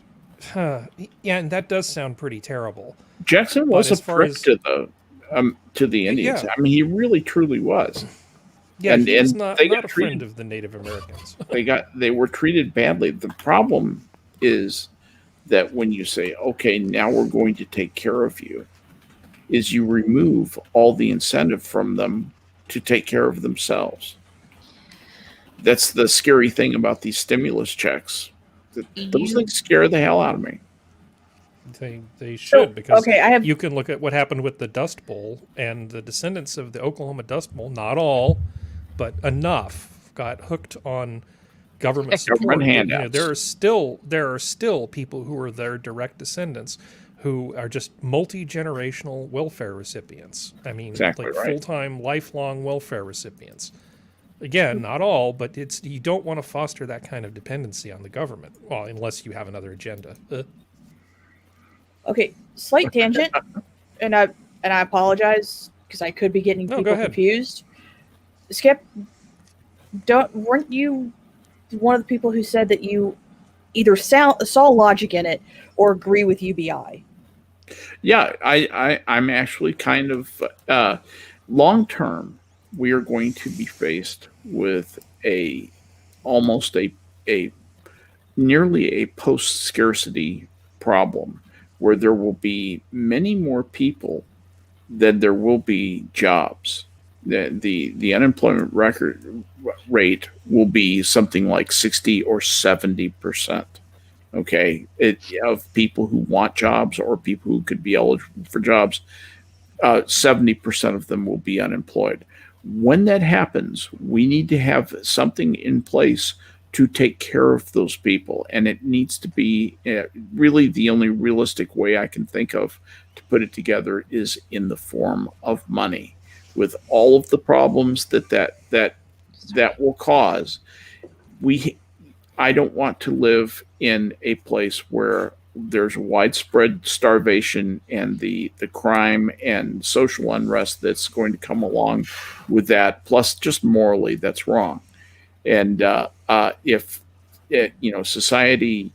that does sound pretty terrible. Jackson But was a as far prick as- to the Indians. Yeah. I mean, he really truly was. Yeah, And- he was and not they a got friend treated- of the Native Americans. They were treated badly. The problem is that when you say, okay, now we're going to take care of you, is you remove all the incentive from them to take care of themselves. That's the scary thing about these stimulus checks. Those things scare the hell out of me. They should, because okay, I have you can look at what happened with the Dust Bowl, and the descendants of the Oklahoma Dust Bowl, not all, but enough, got hooked on government support. Government You know, handouts. there are still people who are their direct descendants who are just multi-generational welfare recipients. I mean, Exactly like right. full-time, lifelong welfare recipients. Again, not all, but you don't want to foster that kind of dependency on the government. Well, unless you have another agenda. okay, slight tangent, and I apologize because I could be getting No, people go ahead. confused. Skep, weren't you one of the people who said that you either saw logic in it or agree with UBI? Yeah, I'm actually kind of long term. We are going to be faced with almost a nearly a post scarcity problem, where there will be many more people than there will be jobs. The unemployment rate will be something like 60 or 70%. Okay, of people who want jobs or people who could be eligible for jobs, 70% of them will be unemployed. When that happens, we need to have something in place to take care of those people, and it needs to be really the only realistic way I can think of to put it together is in the form of money. With all of the problems that will cause, I don't want to live in a place where there's widespread starvation and the crime and social unrest that's going to come along with that. Plus, just morally, that's wrong. And if society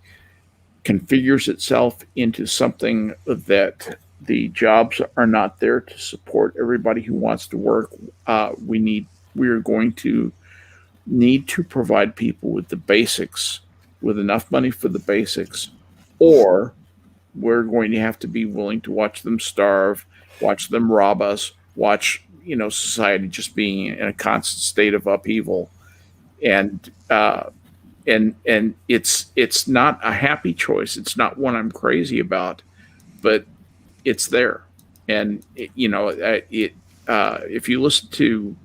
configures itself into something that the jobs are not there to support everybody who wants to work, we are going to need to provide people with the basics, with enough money for the basics, or we're going to have to be willing to watch them starve, watch them rob us, watch society just being in a constant state of upheaval, and it's not a happy choice. It's not one I'm crazy about, but it's there. And if you listen to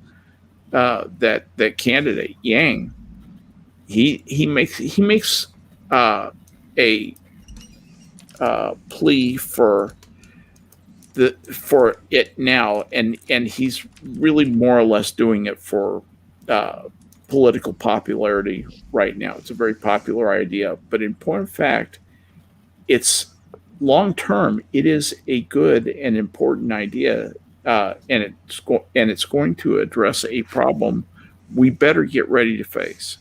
that candidate Yang, he makes a plea for it now, and he's really more or less doing it for political popularity right now. It's a very popular idea, but in point of fact, it's long term. It is a good and important idea, and it's going to address a problem we better get ready to face.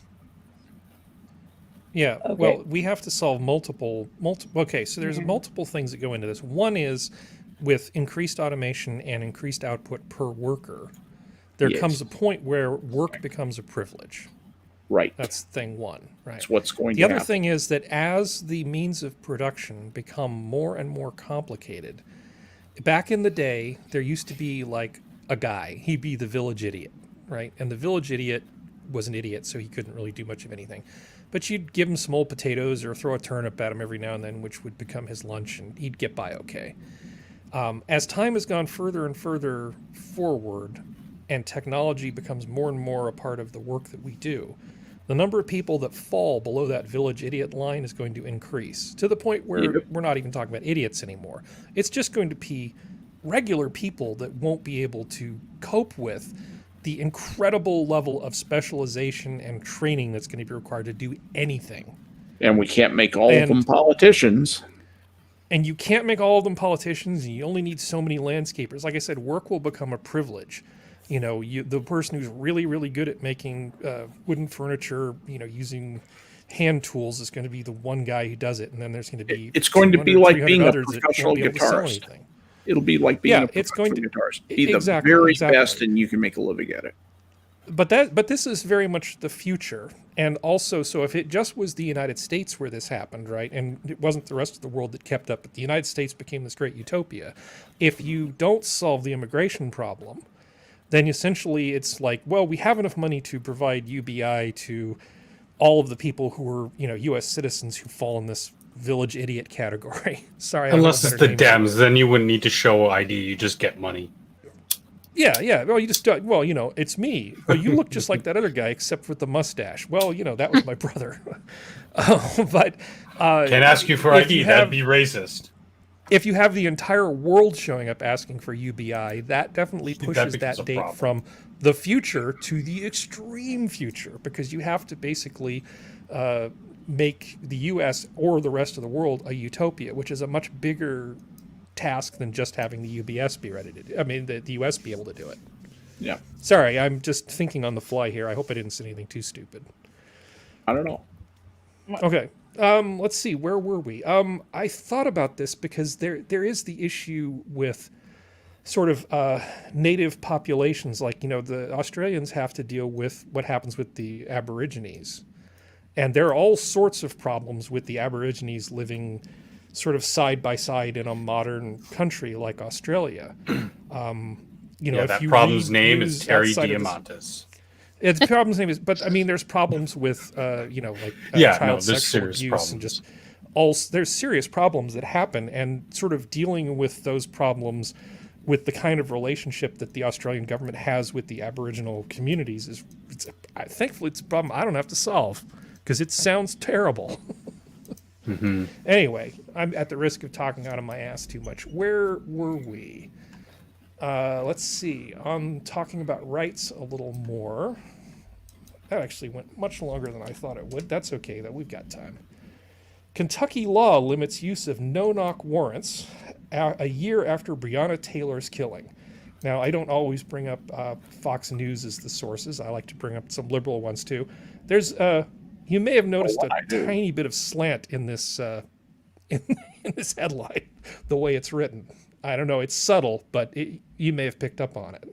Yeah, Okay. well, we have to solve multiple. Okay, so there's multiple things that go into this. One is with increased automation and increased output per worker, there Yes. comes a point where work becomes a privilege. Right. That's thing one, right? That's what's going The to other happen. thing is that as the means of production become more and more complicated, back in the day, there used to be like a guy. He'd be the village idiot, right? And the village idiot was an idiot, so he couldn't really do much of anything. But you'd give him some old potatoes or throw a turnip at him every now and then, which would become his lunch, and he'd get by okay. As time has gone further and further forward, and technology becomes more and more a part of the work that we do, the number of people that fall below that village idiot line is going to increase to the point where we're not even talking about idiots anymore. It's just going to be regular people that won't be able to cope with the incredible level of specialization and training that's going to be required to do anything. And we can't make all of them politicians. And you can't make all of them politicians, and you only need so many landscapers. Like I said, work will become a privilege. You know, the person who's really, really good at making wooden furniture, you know, using hand tools is going to be the one guy who does it, and then there's going to be It's going to be like 300 being a others that professional won't be able to sell guitarist. anything. It'll be like being a it's professional going to guitarist. Be the exactly, very exactly. best, and you can make a living at it. But this is very much the future. And also, so if it just was the United States where this happened, right, and it wasn't the rest of the world that kept up, but the United States became this great utopia, if you don't solve the immigration problem, then essentially it's like, well, we have enough money to provide UBI to all of the people who are, you know, U.S. citizens who fall in this village idiot category. Sorry. I don't know Unless a it's better the name for it. Dems, then you wouldn't need to show ID. You just get money. Yeah. Well, you just, well, you know, it's me. Well, you look just like that other guy, except with the mustache. Well, you know, that was my brother. But Can't ask you for if ID. you That'd have- be racist. if you have the entire world showing up asking for UBI, that definitely pushes becomes that a date problem. from the future to the extreme future, because you have to basically make the U.S. or the rest of the world a utopia, which is a much bigger task than just having the UBS be ready to do. I mean, the U.S. be able to do it. Yeah. Sorry, I'm just thinking on the fly here. I hope I didn't say anything too stupid. I don't know. Okay. Let's see. Where were we? I thought about this because there is the issue with sort of native populations. Like, you know, the Australians have to deal with what happens with the Aborigines. And there are all sorts of problems with the Aborigines living sort of side by side in a modern country like Australia. You know, Yeah, if that you problem's read name news is Terry outside of this- Diamantis. It's problems name is, but I mean, there's problems with, you know, like Yeah, child no, there's sexual serious abuse problems. and just all. There's serious problems that happen, and sort of dealing with those problems with the kind of relationship that the Australian government has with the Aboriginal communities is, thankfully, it's a problem I don't have to solve because it sounds terrible. Mm-hmm. Anyway, I'm at the risk of talking out of my ass too much. Where were we? Let's see. I'm talking about rights a little more. That actually went much longer than I thought it would. That's okay, though. We've got time. Kentucky law limits use of no-knock warrants a year after Breonna Taylor's killing. Now, I don't always bring up Fox News as the sources. I like to bring up some liberal ones, too. There's, you may have noticed a tiny bit of slant in this, in this headline, the way it's written. I don't know, it's subtle, but you may have picked up on it.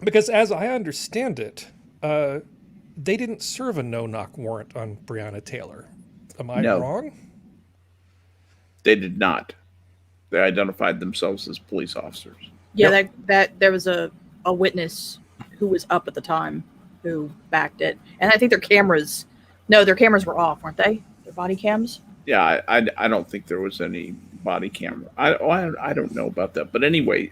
Because as I understand it, they didn't serve a no-knock warrant on Breonna Taylor. Am I wrong? They did not. They identified themselves as police officers. Yeah, that there was a witness who was up at the time who backed it, and I think their cameras were off, weren't they? Their body cams. Yeah, I don't think there was any body camera. I don't know about that, but anyway,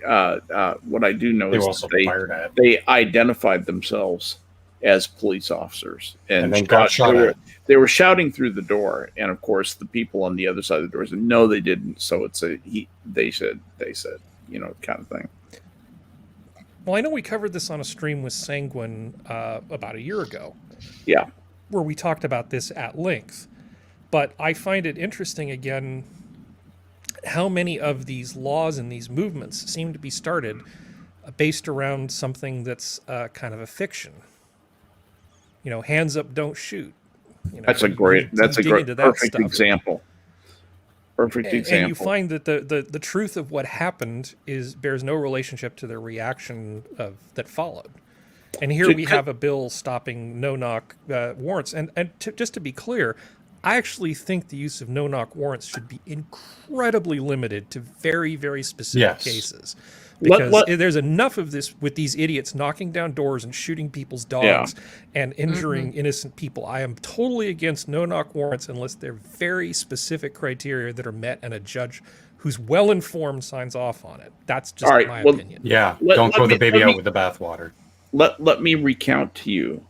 what I do know They were is also that fired at. they identified themselves as police officers And then got shot at. They were shouting through the door, and of course, the people on the other side of the door said, "No, they didn't." So it's they said, you know, kind of thing. Well, I know we covered this on a stream with Sanguine about a year ago. Yeah. Where we talked about this at length. But I find it interesting, again, how many of these laws and these movements seem to be started based around something that's kind of a fiction. You know, hands up, don't shoot. You know, That's a great into that perfect stuff. example. Perfect example. And you find that the truth of what happened bears no relationship to the reaction that followed. And here we have a bill stopping no-knock warrants. And just to be clear, I actually think the use of no-knock warrants should be incredibly limited to very, very specific cases. Because there's enough of this with these idiots knocking down doors and shooting people's dogs and injuring innocent people. I am totally against no-knock warrants unless they're very specific criteria that are met and a judge who's well-informed signs off on it. That's just my opinion. Yeah, don't throw the baby out with the bathwater. Let me recount to you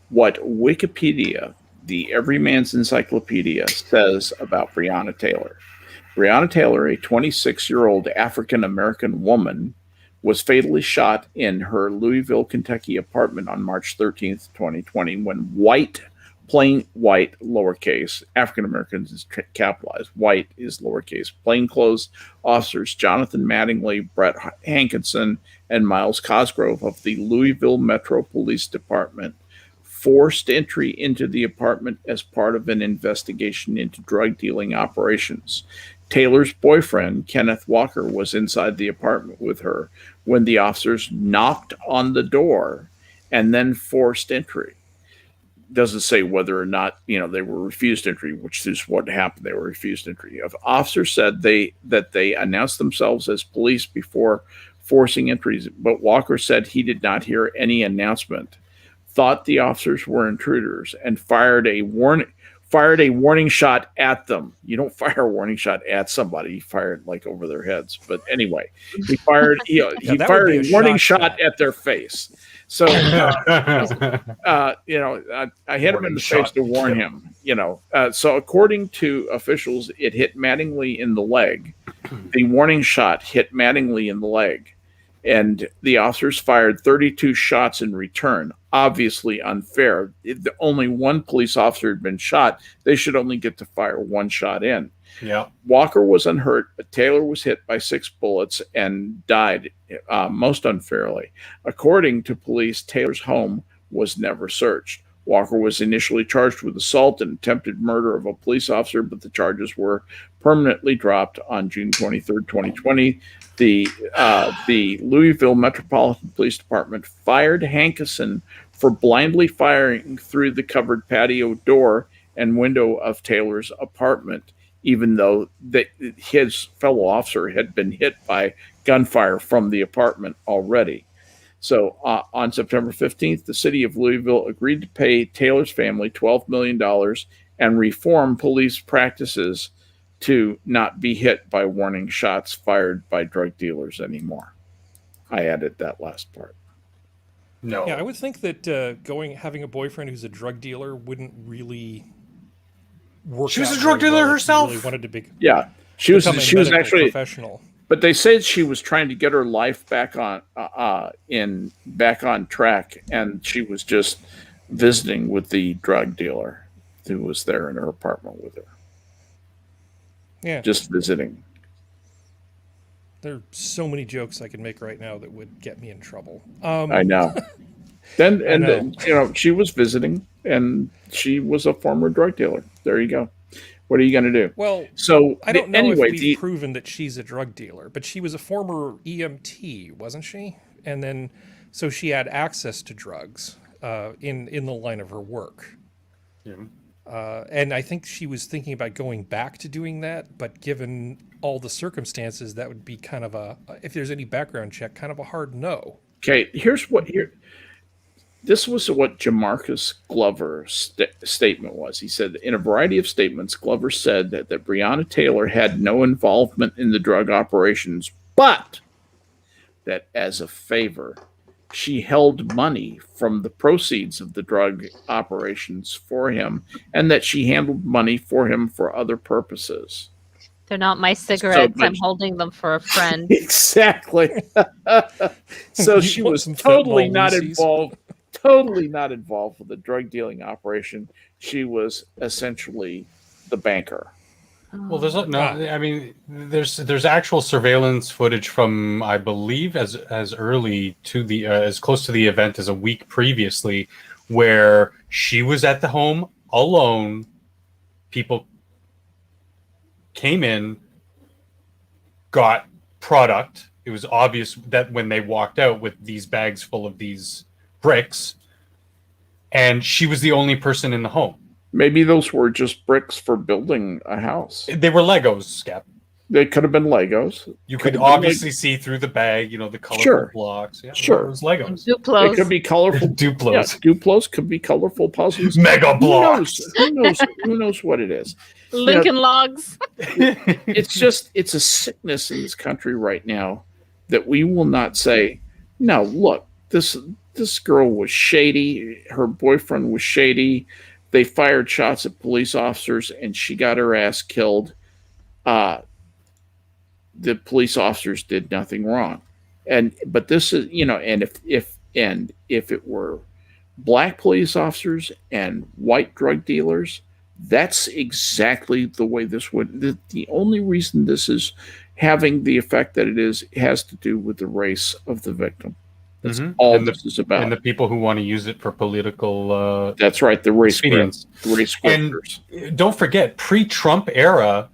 what Wikipedia, the Everyman's Encyclopedia, says about Breonna Taylor. Breonna Taylor, a 26-year-old African-American woman, was fatally shot in her Louisville, Kentucky apartment on March 13th, 2020, when plain white, lowercase, African-Americans is capitalized, white is lowercase, plainclothes officers Jonathan Mattingly, Brett Hankinson, and Miles Cosgrove of the Louisville Metro Police Department forced entry into the apartment as part of an investigation into drug dealing operations. Taylor's boyfriend, Kenneth Walker, was inside the apartment with her when the officers knocked on the door and then forced entry. Doesn't say whether or not, they were refused entry, which is what happened. They were refused entry. Officers said that they announced themselves as police before forcing entries, but Walker said he did not hear any announcement, thought the officers were intruders, and fired a warning shot at them. You don't fire a warning shot at somebody. He fired like over their heads. But anyway, he fired fired a warning shot at their face. So, I hit him in the face to warn him, So according to officials, it hit Mattingly in the leg. The warning shot hit Mattingly in the leg. And the officers fired 32 shots in return. Obviously unfair. If only one police officer had been shot, they should only get to fire one shot in. Yeah. Walker was unhurt, but Taylor was hit by 6 bullets and died most unfairly. According to police, Taylor's home was never searched. Walker was initially charged with assault and attempted murder of a police officer, but the charges were permanently dropped on June 23rd, 2020. The Louisville Metropolitan Police Department fired Hankinson for blindly firing through the covered patio door and window of Taylor's apartment, even though his fellow officer had been hit by gunfire from the apartment already. So on September 15th, the city of Louisville agreed to pay Taylor's family $12 million and reform police practices to not be hit by warning shots fired by drug dealers anymore. I added that last part. No. Yeah, I would think that having a boyfriend who's a drug dealer wouldn't really work. She was a drug dealer herself. Really wanted to be. Yeah, she was actually professional. But they said she was trying to get her life back on track, and she was just visiting with the drug dealer who was there in her apartment with her. Yeah, just visiting. There are so many jokes I could make right now that would get me in trouble. I know. Then she was visiting, and she was a former drug dealer. There you go. What are you going to do? Well, so I don't know if we've proven that she's a drug dealer, but she was a former EMT, wasn't she? And then, so she had access to drugs in the line of her work. Yeah. And I think she was thinking about going back to doing that, but given all the circumstances, that would be kind of if there's any background check, kind of a hard no. Okay, this was what Jamarcus Glover's statement was. He said, in a variety of statements, Glover said that Breonna Taylor had no involvement in the drug operations, but that as a favor, she held money from the proceeds of the drug operations for him, and that she handled money for him for other purposes. They're not my cigarettes. I'm holding them for a friend. Exactly. So she was totally not involved with the drug dealing operation. She was essentially the banker. Well, there's no. Ah. I mean, there's actual surveillance footage from, I believe, as early to the as close to the event as a week previously, where she was at the home alone. People came in, got product. It was obvious that when they walked out with these bags full of these bricks, and she was the only person in the home. Maybe those were just bricks for building a house. They were Legos, Skep. They could have been Legos. You Could could have been obviously see through the bag, the colorful Sure. blocks. Yeah, Sure. it was Legos. It Duplos. could be colorful. Duplos. Yeah, Duplos could be colorful puzzles. Mega blocks. Who knows? Who knows what it is? Lincoln Logs. It's a sickness in this country right now that we will not say, no, look, this girl was shady. Her boyfriend was shady. They fired shots at police officers and she got her ass killed. The police officers did nothing wrong. But this is, and if it were black police officers and white drug dealers, that's exactly the way this would. The only reason this is having the effect that it is has to do with the race of the victim. That's all this is about. And the people who want to use it for political. That's right. The race expedience. The race grifters. And don't forget, pre-Trump era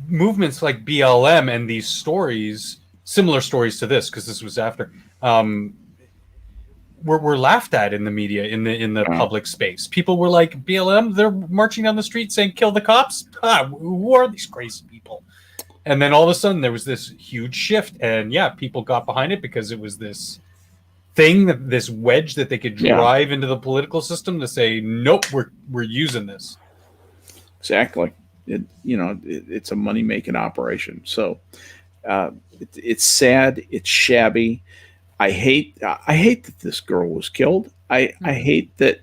movements like BLM and these stories, similar stories to this, because this was after, were laughed at in the media, in the public space. People were like, BLM, they're marching down the street saying, kill the cops? Who are these crazy people? And then all of a sudden there was this huge shift, and people got behind it because it was this thing, this wedge that they could drive into the political system to say, nope, we're using this. Exactly. It's a money-making operation. So it's sad. It's shabby. I hate that this girl was killed. I hate that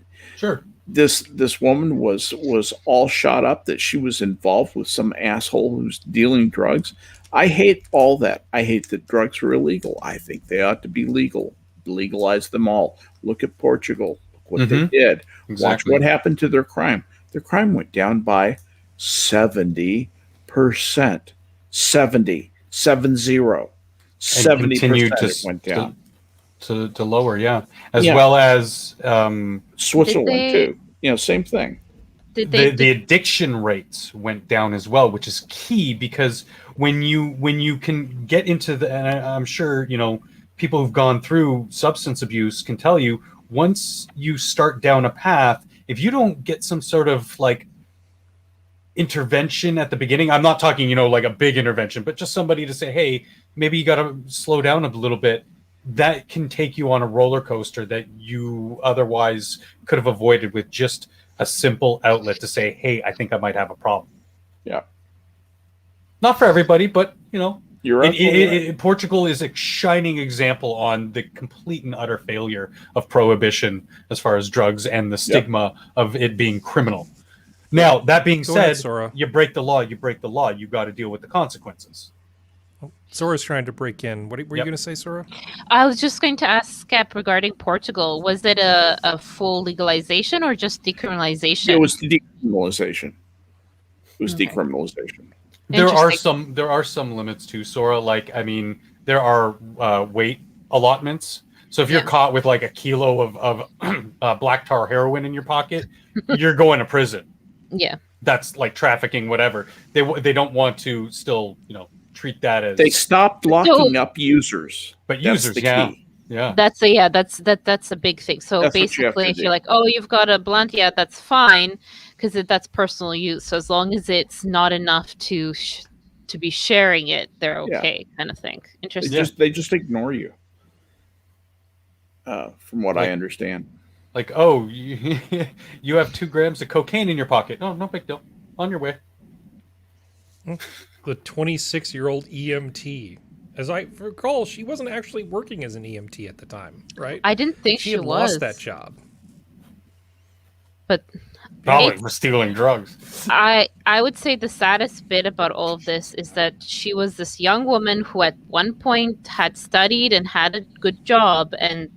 this woman was all shot up, that she was involved with some asshole who's dealing drugs. I hate all that. I hate that drugs are illegal. I think they ought to be legal. Legalize them all. Look at Portugal. Look what they did. Exactly. Watch what happened to their crime. Their crime went down by 70%. 70. 70%. 70% went down. To lower, as well as Switzerland too. Same thing. The addiction rates went down as well, which is key, because when you can get into and I'm sure people who've gone through substance abuse can tell you, once you start down a path, if you don't get some sort of like intervention at the beginning, I'm not talking like a big intervention, but just somebody to say, hey, maybe you got to slow down a little bit, that can take you on a roller coaster that you otherwise could have avoided with just a simple outlet to say, hey, I think I might have a problem. Yeah. Not for everybody, but You're right. Portugal is a shining example on the complete and utter failure of prohibition as far as drugs and the stigma of it being criminal. Now, that being said, Sora. you break the law, you got to deal with the consequences. Sora's trying to break in. What were you going to say, Sora? I was just going to ask Skep regarding Portugal. Was it a full legalization or just decriminalization? It was decriminalization. Decriminalization. There are some limits to Sora. Like, I mean, there are weight allotments. So if you're caught with like a kilo of black tar heroin in your pocket, you're going to prison. Yeah. That's like trafficking, whatever. They don't want to still, treat that as. They stopped locking up users. But That's users, the key. yeah. That's a big thing. So That's basically, if you're like, oh, you've got a blunt, that's fine, because that's personal use. So as long as it's not enough to be sharing it, they're okay, kind of thing. Interesting. They just ignore you. From what I understand. Like, oh, you have 2 grams of cocaine in your pocket. No big deal. On your way. The 26-year-old EMT. As I recall, she wasn't actually working as an EMT at the time, right? I didn't think she she had was. lost that job. But probably for stealing drugs. I would say the saddest bit about all of this is that she was this young woman who at one point had studied and had a good job, and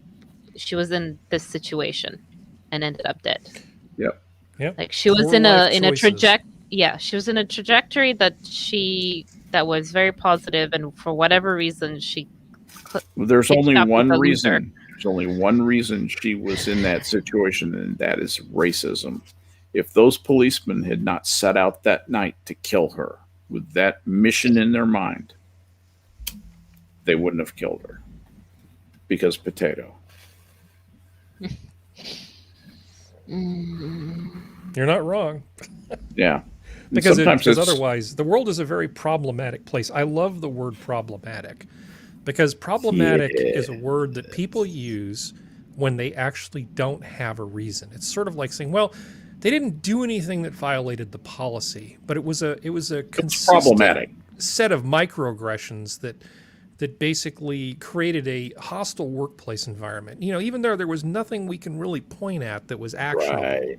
she was in this situation and ended up dead. Yep. Yep. Like she was Poor in life a choices. yeah, she was in a trajectory that was very positive, and for whatever reason, There's pitched only up with one a loser. reason. There's only one reason she was in that situation, and that is racism. If those policemen had not set out that night to kill her with that mission in their mind, they wouldn't have killed her. Because potato. You're not wrong. Yeah. Because sometimes otherwise, the world is a very problematic place. I love the word problematic because problematic is a word that people use when they actually don't have a reason. It's sort of like saying, well, they didn't do anything that violated the policy, but it was a consistent set of microaggressions that basically created a hostile workplace environment. You know, even though there was nothing we can really point at that was actionable. Right.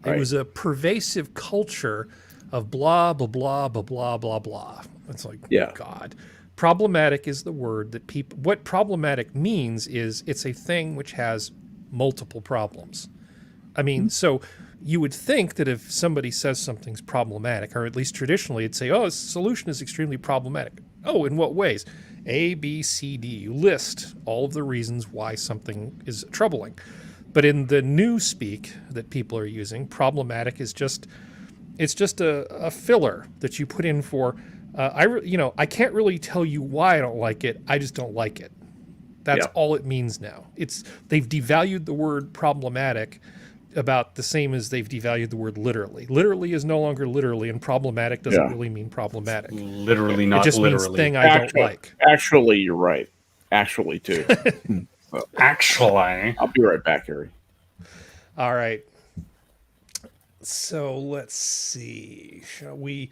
It was a pervasive culture of blah, blah, blah, blah, blah, blah, blah. It's like, God. Problematic is the word that people... What problematic means is it's a thing which has multiple problems. I mean, so you would think that if somebody says something's problematic, or at least traditionally, it'd say, oh, this solution is extremely problematic. Oh, in what ways? A, B, C, D. You list all of the reasons why something is troubling. But in the new speak that people are using, problematic is just... It's just a filler that you put in for, I can't really tell you why I don't like it. I just don't like it. That's all it means now. They've devalued the word problematic about the same as they've devalued the word literally. Literally is no longer literally, and problematic doesn't really mean problematic. Literally, not it just literally. means thing I don't like. Actually, you're right. Actually, too. Actually. I'll be right back, Harry. All right. So let's see. Shall we?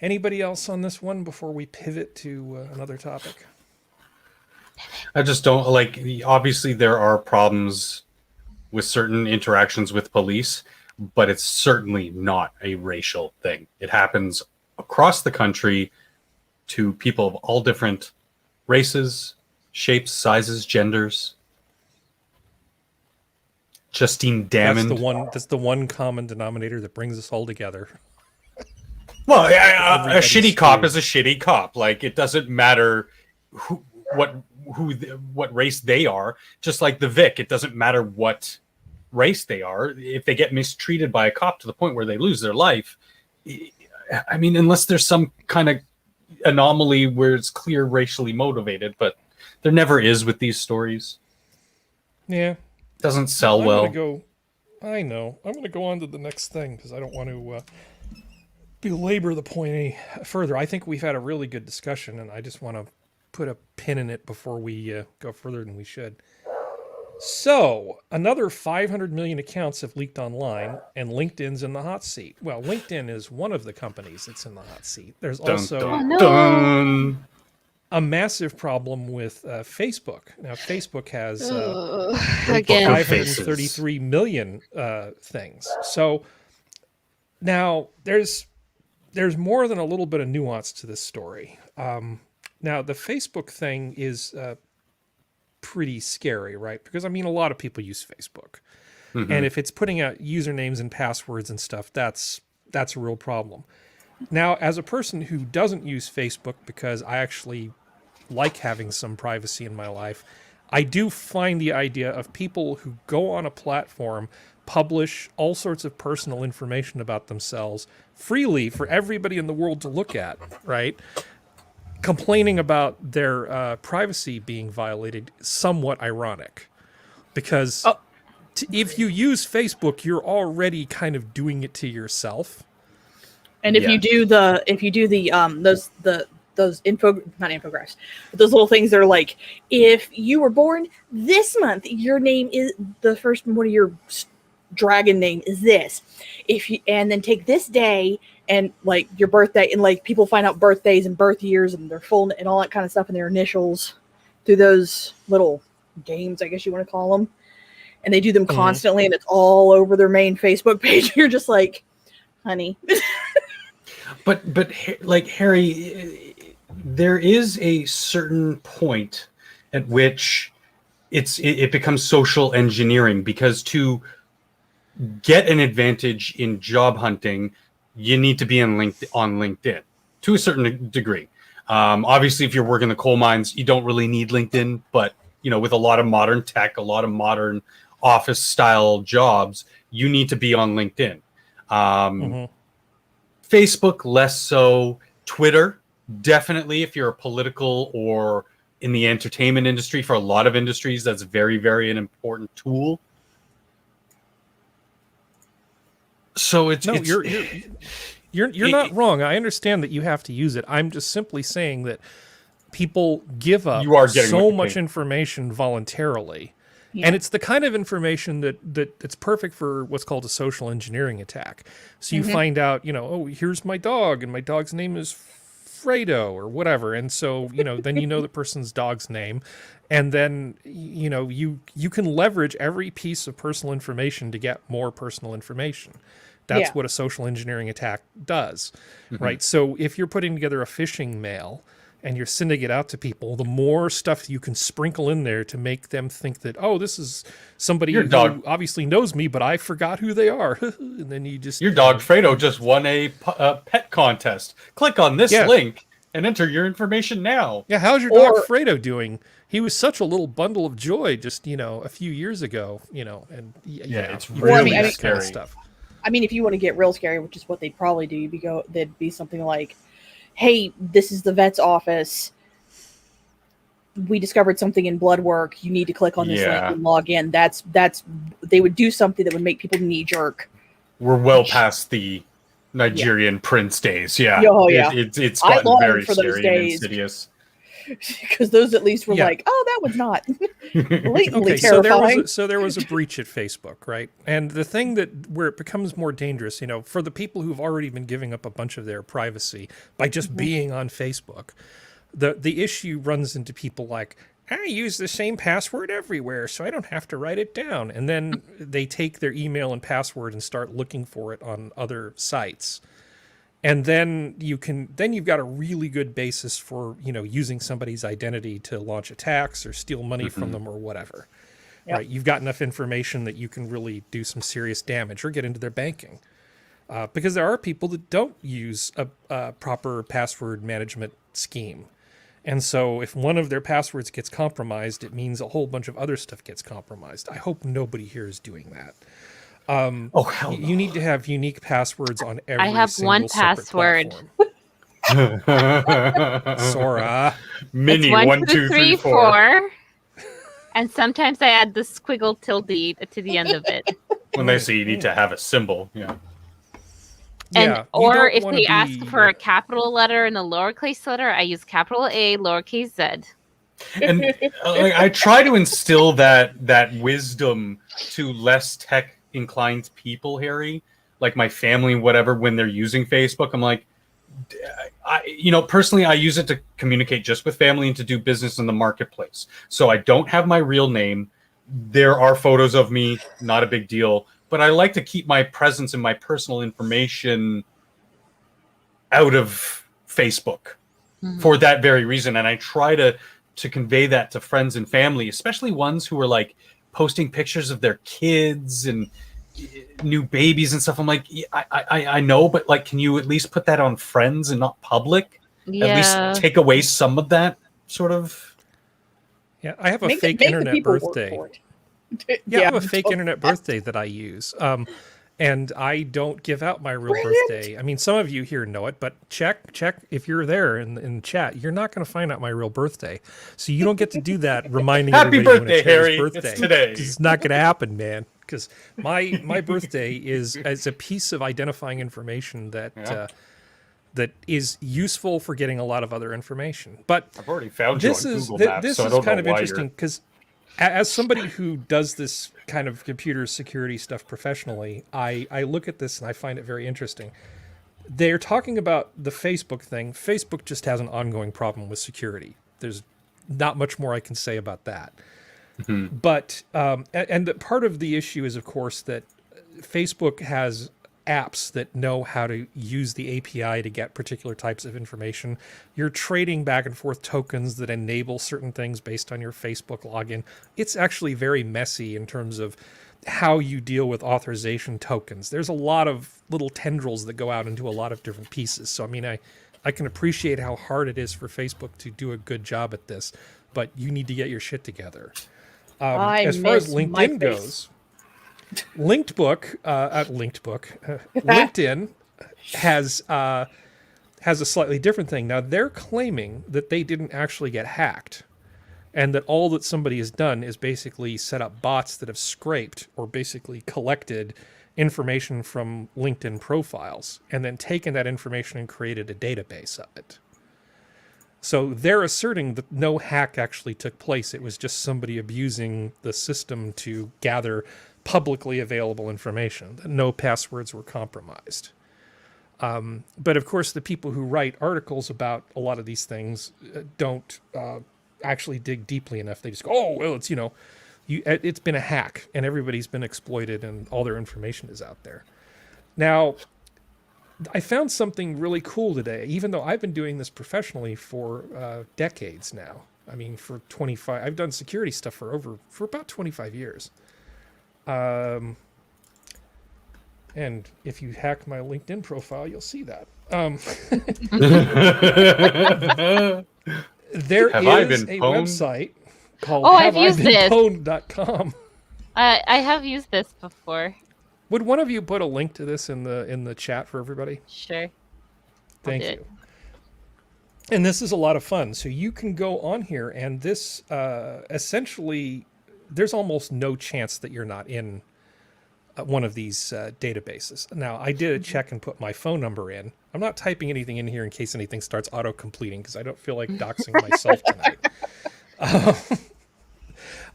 Anybody else on this one before we pivot to another topic? I just don't like. Obviously, there are problems with certain interactions with police, but it's certainly not a racial thing. It happens across the country to people of all different races, shapes, sizes, genders. Justine Damond. That's the one common denominator that brings us all together. Well, a shitty cop is a shitty cop. Like, it doesn't matter what race they are. Just like the Vic, it doesn't matter what race they are. If they get mistreated by a cop to the point where they lose their life, I mean, unless there's some kind of anomaly where it's clear racially motivated, but there never is with these stories. Yeah. Doesn't sell well. I know. I'm going to go on to the next thing because I don't want to belabor the point any further. I think we've had a really good discussion, and I just want to put a pin in it before we go further than we should. So, another 500 million accounts have leaked online, and LinkedIn's in the hot seat. Well, LinkedIn is one of the companies that's in the hot seat. There's also a massive problem with Facebook. Now, Facebook has 533 million things. So now there's more than a little bit of nuance to this story. Now, the Facebook thing is pretty scary, right? Because, I mean, a lot of people use Facebook. Mm-hmm. And if it's putting out usernames and passwords and stuff, that's a real problem. Now, as a person who doesn't use Facebook because I actually like having some privacy in my life, I do find the idea of people who go on a platform, publish all sorts of personal information about themselves freely for everybody in the world to look at, right? Complaining about their privacy being violated, somewhat ironic. Because if you use Facebook, you're already kind of doing it to yourself. And if you do the those not infographics, but those little things that are like, if you were born this month, your name is the first one of your dragon name is this. And then take this day and like your birthday, and like people find out birthdays and birth years and their full and all that kind of stuff and their initials through those little games, I guess you want to call them. And they do them constantly, and it's all over their main Facebook page. You're just like, honey. But like, Harry, there is a certain point at which it becomes social engineering, because to get an advantage in job hunting, you need to be on LinkedIn to a certain degree. Obviously, if you're working the coal mines, you don't really need LinkedIn. But with a lot of modern tech, a lot of modern office style jobs, you need to be on LinkedIn. Facebook, less so. Twitter, definitely. If you're a political or in the entertainment industry, for a lot of industries, that's very, very an important tool. So you're not wrong. I understand that you have to use it. I'm just simply saying that people give up so much information voluntarily. Yeah. And it's the kind of information that's perfect for what's called a social engineering attack. So you find out, oh, here's my dog, and my dog's name is Fredo or whatever. And so, then the person's dog's name. And then, you can leverage every piece of personal information to get more personal information. That's what a social engineering attack does, right? So if you're putting together a phishing mail and you're sending it out to people, the more stuff you can sprinkle in there to make them think that, oh, this is somebody who obviously knows me, but I forgot who they are. And then you just... Your dog, Fredo, just won a pet contest. Click on this link and enter your information now. Yeah, how's your dog, Fredo, doing? He was such a little bundle of joy just, a few years ago, and... it's really scary. Kind of stuff. I mean, if you want to get real scary, which is what they'd probably do, they'd be something like, hey, this is the vet's office. We discovered something in blood work. You need to click on this link and log in. That's they would do something that would make people knee jerk. We're well past the Nigerian prince days. Yeah. Oh, yeah. It's gotten very scary and insidious. Because those at least were like, oh, that was not blatantly terrifying. So there was a breach at Facebook, right? And the thing where it becomes more dangerous, for the people who've already been giving up a bunch of their privacy by just being on Facebook, the issue runs into people like, I use the same password everywhere, so I don't have to write it down. And then they take their email and password and start looking for it on other sites. And then you've got a really good basis for, using somebody's identity to launch attacks or steal money from them or whatever. Yep. Right? You've got enough information that you can really do some serious damage or get into their banking. Because there are people that don't use a proper password management scheme. And so if one of their passwords gets compromised, it means a whole bunch of other stuff gets compromised. I hope nobody here is doing that. Hell no. You need to have unique passwords on every I have single one password. Sora. Mini it's 1, 2, 3, 4. And sometimes I add the squiggle tilde to the end of it. When they say you need to have a symbol, Or if they ask for a capital letter and a lowercase letter, I use capital A, lowercase Z. And I try to instill that wisdom to less tech inclined people, Harry, like my family, whatever, when they're using Facebook. I'm like, personally, I use it to communicate just with family and to do business in the marketplace. So I don't have my real name. There are photos of me, not a big deal, but I like to keep my presence and my personal information out of Facebook for that very reason. And I try to convey that to friends and family, especially ones who are like posting pictures of their kids and new babies and stuff. I'm like, I know, but like, can you at least put that on friends and not public? Yeah. At least take away some of that sort of. Yeah, I have a fake internet birthday. I have a fake internet birthday that I use. And I don't give out my real birthday. I mean, some of you here know it, but check if you're there in chat. You're not going to find out my real birthday, so you don't get to do that. Reminding Happy everybody birthday, when it's Harry's Harry! Birthday. It's today. It's not going to happen, man. Because my birthday is a piece of identifying information that is useful for getting a lot of other information. But I've already found you on Google Maps, this so I is don't kind know of why interesting because. As somebody who does this kind of computer security stuff professionally, I look at this and I find it very interesting. They're talking about the Facebook thing. Facebook just has an ongoing problem with security. There's not much more I can say about that. But, and part of the issue is, of course, that Facebook has apps that know how to use the API to get particular types of information. You're trading back and forth tokens that enable certain things based on your Facebook login. It's actually very messy in terms of how you deal with authorization tokens. There's a lot of little tendrils that go out into a lot of different pieces. So, I mean, I can appreciate how hard it is for Facebook to do a good job at this, but you need to get your shit together. As far as LinkedIn goes, LinkedIn has a slightly different thing. Now, they're claiming that they didn't actually get hacked, and that all that somebody has done is basically set up bots that have scraped or basically collected information from LinkedIn profiles and then taken that information and created a database of it. So they're asserting that no hack actually took place. It was just somebody abusing the system to gather publicly available information, that no passwords were compromised. But of course, the people who write articles about a lot of these things don't actually dig deeply enough. They just go, oh, well, it's, it's been a hack and everybody's been exploited and all their information is out there. Now, I found something really cool today, even though I've been doing this professionally for decades now. I mean, for 25, I've done security stuff for about 25 years. And if you hack my LinkedIn profile, you'll see that. There is a website called haveibeenpwned.com. I have used this before. Would one of you put a link to this in the chat for everybody? Sure. Thank you. And this is a lot of fun. So you can go on here, and this essentially, there's almost no chance that you're not in one of these databases. Now, I did a check and put my phone number in. I'm not typing anything in here in case anything starts auto-completing because I don't feel like doxing myself tonight.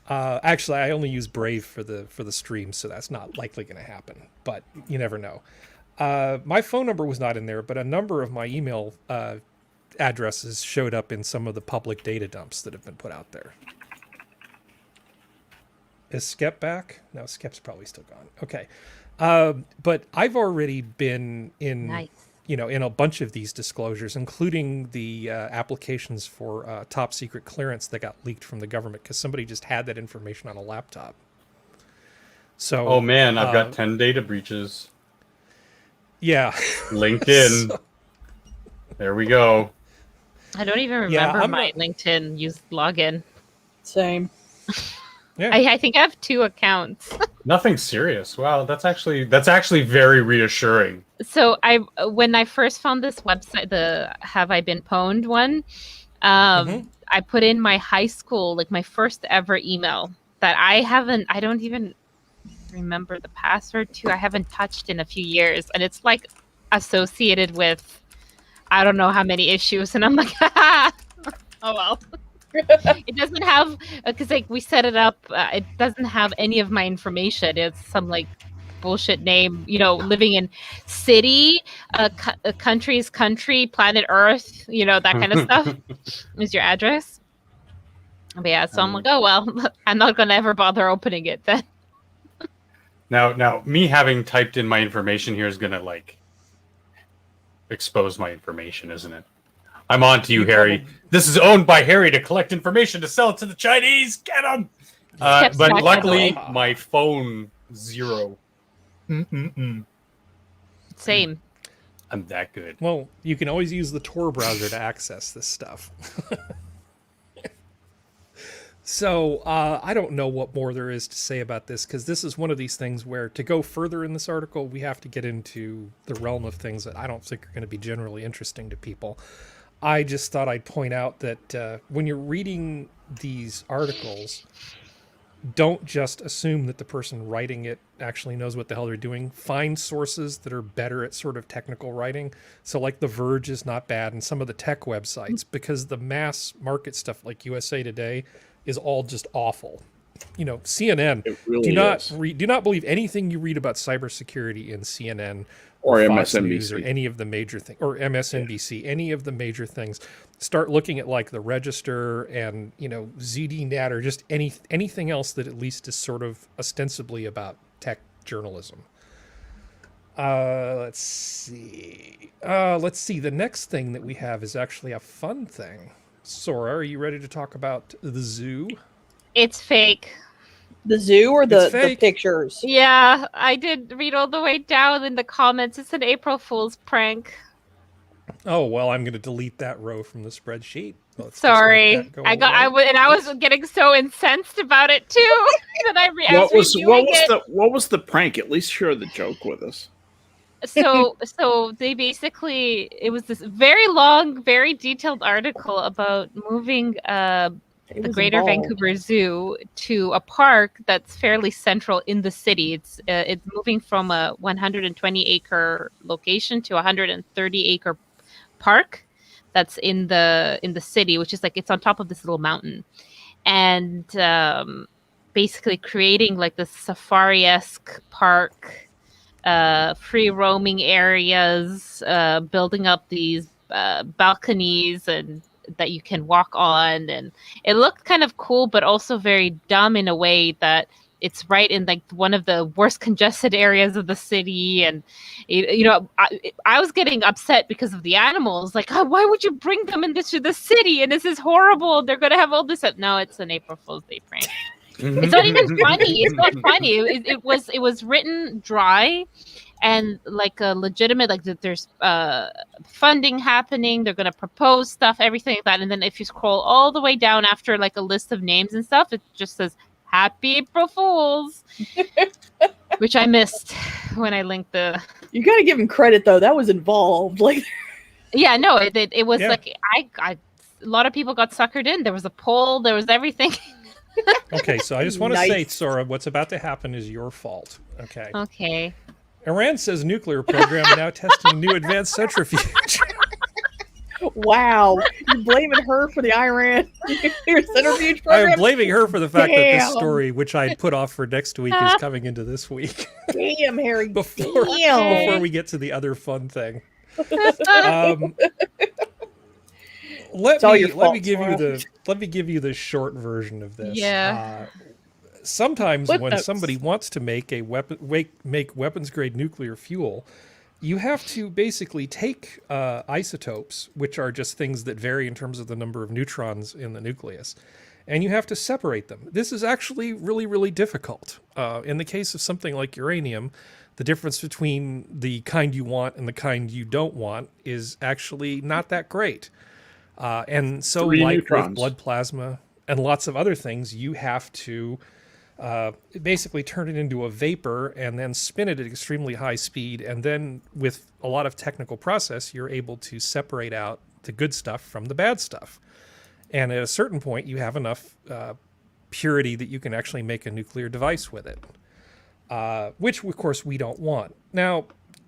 Actually, I only use Brave for the stream, so that's not likely going to happen. But you never know. My phone number was not in there, but a number of my email addresses showed up in some of the public data dumps that have been put out there. Is Skep back? No, Skep's probably still gone. Okay. But I've already been in, in a bunch of these disclosures, including the applications for top secret clearance that got leaked from the government because somebody just had that information on a laptop. So, oh man, I've got 10 data breaches. Yeah. LinkedIn. So, there we go. I don't even remember my LinkedIn login. Same. Yeah. I think I have 2 accounts. Nothing serious. Wow, that's actually very reassuring. So when I first found this website, the Have I Been Pwned one, I put in my high school, like my first ever email that I don't even remember the password to. I haven't touched in a few years, and it's like associated with I don't know how many issues, and I'm like, oh well. It doesn't have, because like we set it up, it doesn't have any of my information. It's some like bullshit name, living in city, country's country, planet Earth, that kind of stuff is your address. But yeah, so I'm like, oh well, I'm not gonna ever bother opening it then. Now, me having typed in my information here is gonna like expose my information, isn't it? I'm on to you, Harry. This is owned by Harry to collect information to sell it to the Chinese. Get them! But luckily, my phone 0. Same. I'm that good. Well, you can always use the Tor browser to access this stuff. So I don't know what more there is to say about this, because this is one of these things where to go further in this article, we have to get into the realm of things that I don't think are going to be generally interesting to people. I just thought I'd point out that when you're reading these articles, don't just assume that the person writing it actually knows what the hell they're doing. Find sources that are better at sort of technical writing. So like The Verge is not bad, and some of the tech websites, because the mass market stuff like USA Today is all just awful. CNN, really do not believe anything you read about cybersecurity in CNN or Fox MSNBC News or any of the major things, or MSNBC, any of the major things. Start looking at like the Register and ZDNet or just anything else that at least is sort of ostensibly about tech journalism. Let's see. The next thing that we have is actually a fun thing. Sora, are you ready to talk about the zoo? It's fake. The zoo or It's the fake. pictures? Yeah, I did read all the way down in the comments. It's an April Fool's prank. Oh, well, I'm going to delete that row from the spreadsheet. Let's just make Sorry, that go I away. was getting so incensed about it too that I What was reviewing it. what was the prank? At least share the joke with us. So they basically, it was this very long, very detailed article about moving the Greater Vancouver Zoo to a park that's fairly central in the city. It's moving from a 120-acre location to a 130-acre park that's in the city, which is like it's on top of this little mountain, and basically creating like this safari-esque park. Free roaming areas, building up these balconies and that you can walk on, and it looked kind of cool, but also very dumb in a way that it's right in like one of the worst congested areas of the city, and I was getting upset because of the animals. Like, oh, why would you bring them into the city? And this is horrible. They're gonna have all this. No, it's an April Fool's Day prank. It's not even funny. It's not funny. It was written dry, and like a legitimate, like that there's funding happening. They're gonna propose stuff, everything like that. And then if you scroll all the way down after like a list of names and stuff, it just says Happy April Fools, which I missed when I linked the. You gotta give him credit though. That was involved. Like, yeah, no, it was Yeah. like a lot of people got suckered in. There was a poll. There was everything. Okay, so I just want to Nice. say, Sora, what's about to happen is your fault. Okay. Okay. Iran says nuclear program now testing new advanced centrifuge. wow, you're blaming her for the Iran nuclear centrifuge I program? am blaming her for the fact that this Damn. story, which I put off for next week, is coming into this week. Damn, Harry. before we get to the other fun thing. Let all me your fault, give Sora. you the short version of this. Yeah. Sometimes Flip when notes. somebody wants to make make weapons grade nuclear fuel, you have to basically take isotopes, which are just things that vary in terms of the number of neutrons in the nucleus, and you have to separate them. This is actually really, really difficult. In the case of something like uranium, the difference between the kind you want and the kind you don't want is actually not that great. And so, 3 like neutrons. with blood plasma and lots of other things, you have to basically turn it into a vapor and then spin it at extremely high speed. And then with a lot of technical process, you're able to separate out the good stuff from the bad stuff. And at a certain point, you have enough purity that you can actually make a nuclear device with it, which, of course, we don't want. Now,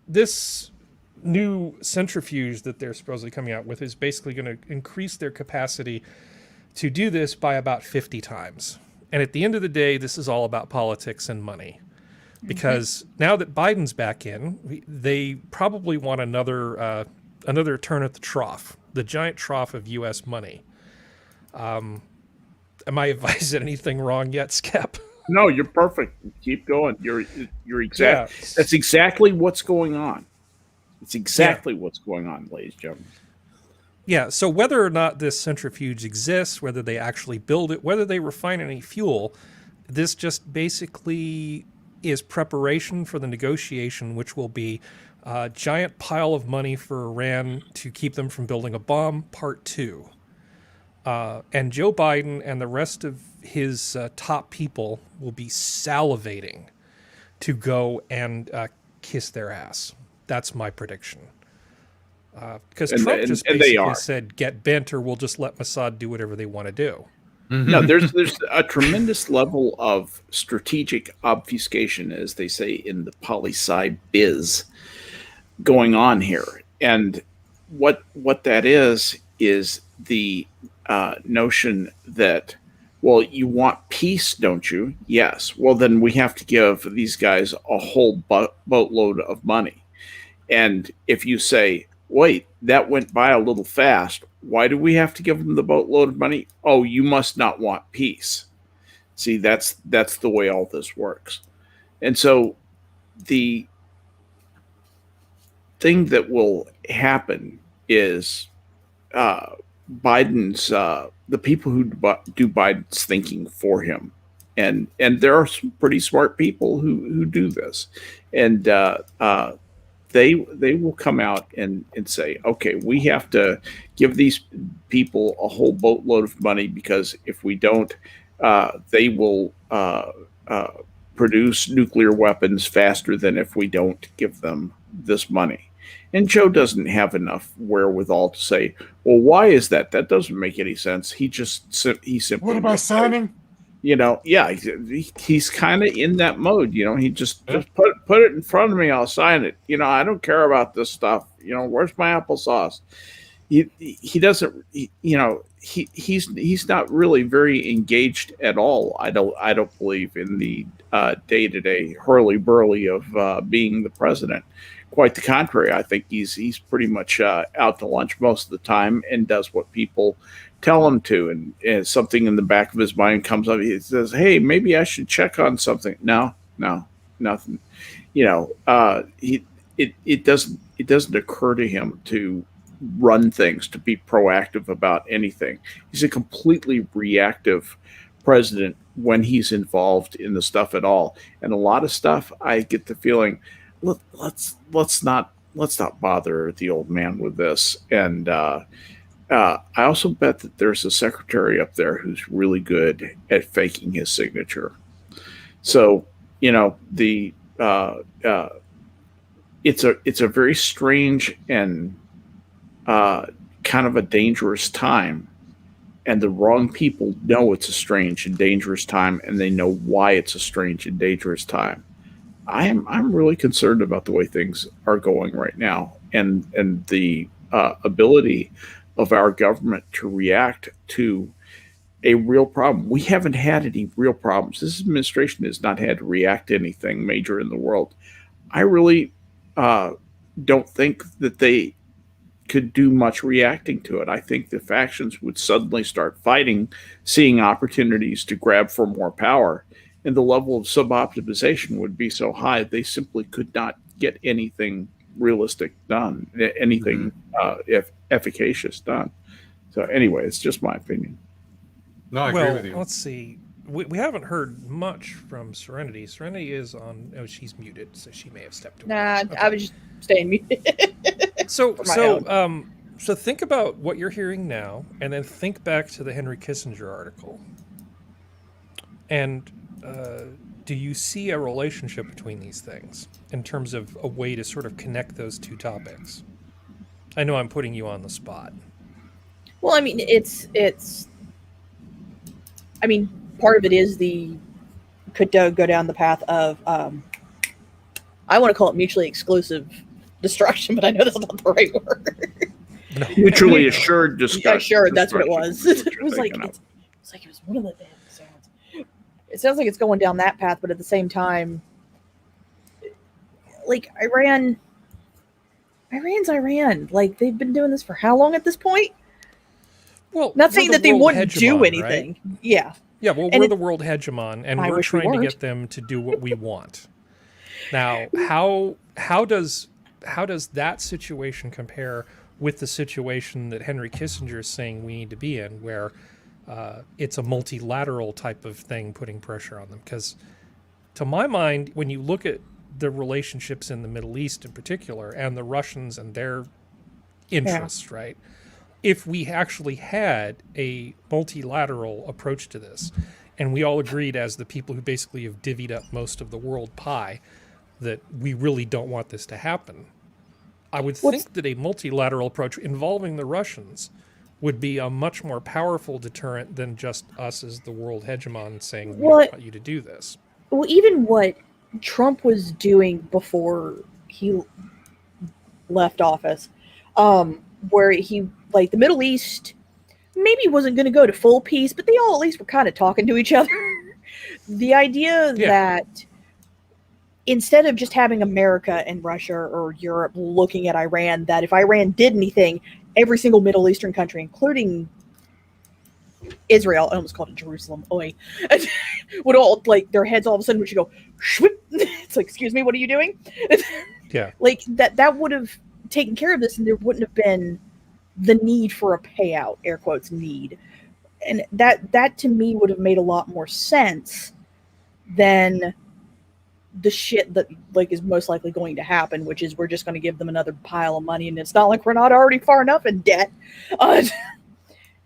this new centrifuge that they're supposedly coming out with is basically going to increase their capacity to do this by about 50 times. And at the end of the day, this is all about politics and money. Because now that Biden's back in, they probably want another turn at the trough, the giant trough of U.S. money. Am I advising anything wrong yet, Skep? No, you're perfect. Keep going. You're exact. Yeah. That's exactly what's going on. It's exactly what's going on, ladies and gentlemen. Yeah, so whether or not this centrifuge exists, whether they actually build it, whether they refine any fuel, this just basically is preparation for the negotiation, which will be a giant pile of money for Iran to keep them from building a bomb, part 2. And Joe Biden and the rest of his top people will be salivating to go and kiss their ass. That's my prediction. Because Trump just basically said, get bent or we'll just let Mossad do whatever they want to do. No, there's a tremendous level of strategic obfuscation, as they say in the poli-sci biz, going on here. And what that is the notion that, well, you want peace, don't you? Yes. Well, then we have to give these guys a whole boatload of money. And if you say, wait, that went by a little fast, why do we have to give them the boatload of money? Oh, you must not want peace. See, that's the way all this works. And so the thing that will happen is Biden's the people who do Biden's thinking for him and there are some pretty smart people who do this, and they will come out and say, okay, we have to give these people a whole boatload of money, because if we don't, they will produce nuclear weapons faster than if we don't give them this money. And Joe doesn't have enough wherewithal to say, well, why is that? That doesn't make any sense. He simply. What about signing? Yeah, he's kind of in that mode. He just put it in front of me. I'll sign it. I don't care about this stuff. Where's my applesauce? He doesn't. He's not really very engaged at all. I don't believe in the day-to-day hurly-burly of being the president. Quite the contrary. I think he's pretty much out to lunch most of the time and does what people tell him to. And something in the back of his mind comes up. He says, "Hey, maybe I should check on something." No, nothing. It doesn't occur to him to run things, to be proactive about anything. He's a completely reactive president when he's involved in the stuff at all. And a lot of stuff, I get the feeling, let's not bother the old man with this. And I also bet that there's a secretary up there who's really good at faking his signature. So it's a very strange and kind of a dangerous time, and the wrong people know it's a strange and dangerous time, and they know why it's a strange and dangerous time. I'm really concerned about the way things are going right now, and the ability of our government to react to a real problem. We haven't had any real problems. This administration has not had to react to anything major in the world. I really don't think that they could do much reacting to it. I think the factions would suddenly start fighting, seeing opportunities to grab for more power, and the level of sub-optimization would be so high they simply could not get anything realistic done, anything efficacious done. So anyway, it's just my opinion. No, I agree with you. Let's see. We haven't heard much from Serenity. Serenity is on. Oh, she's muted, so she may have stepped away. Nah, Okay. I was just staying muted. So For my think about what you're hearing now, and then think back to the Henry Kissinger article. And do you see a relationship between these things in terms of a way to sort of connect those two topics? I know I'm putting you on the spot. Well, I mean, it's. I mean, part of it is could go down the path of. I want to call it mutually exclusive destruction, but I know that's not the right word. No. Mutually assured discussion. Yeah, sure, that's what it was. Is what It you're was like thinking of. it's like it was one of the damn sounds. It sounds like it's going down that path, but at the same time, like Iran's Iran. Like, they've been doing this for how long at this point? Well, Not we're saying the that they world wouldn't hegemon, do anything. right? Yeah. Yeah, well, And we're it- the world hegemon, and I we're wish we trying to weren't. get them to do what we want. Now, how does that situation compare with the situation that Henry Kissinger is saying we need to be in, where it's a multilateral type of thing putting pressure on them? Because to my mind, when you look at the relationships in the Middle East in particular, and the Russians and their interests, right? If we actually had a multilateral approach to this, and we all agreed as the people who basically have divvied up most of the world pie that we really don't want this to happen, I would think that a multilateral approach involving the Russians would be a much more powerful deterrent than just us as the world hegemon saying we don't want you to do this. Well, even what Trump was doing before he left office, where he, like, the Middle East maybe wasn't going to go to full peace, but they all at least were kind of talking to each other. The idea that instead of just having America and Russia or Europe looking at Iran, that if Iran did anything, every single Middle Eastern country, including Israel, I almost called it Jerusalem, would all, like, their heads all of a sudden would go, shwip. It's like, excuse me, what are you doing? Yeah. Like, that would have taken care of this, and there wouldn't have been the need for a payout, air quotes, need. And that to me would have made a lot more sense than the shit that like is most likely going to happen, which is we're just going to give them another pile of money, and it's not like we're not already far enough in debt,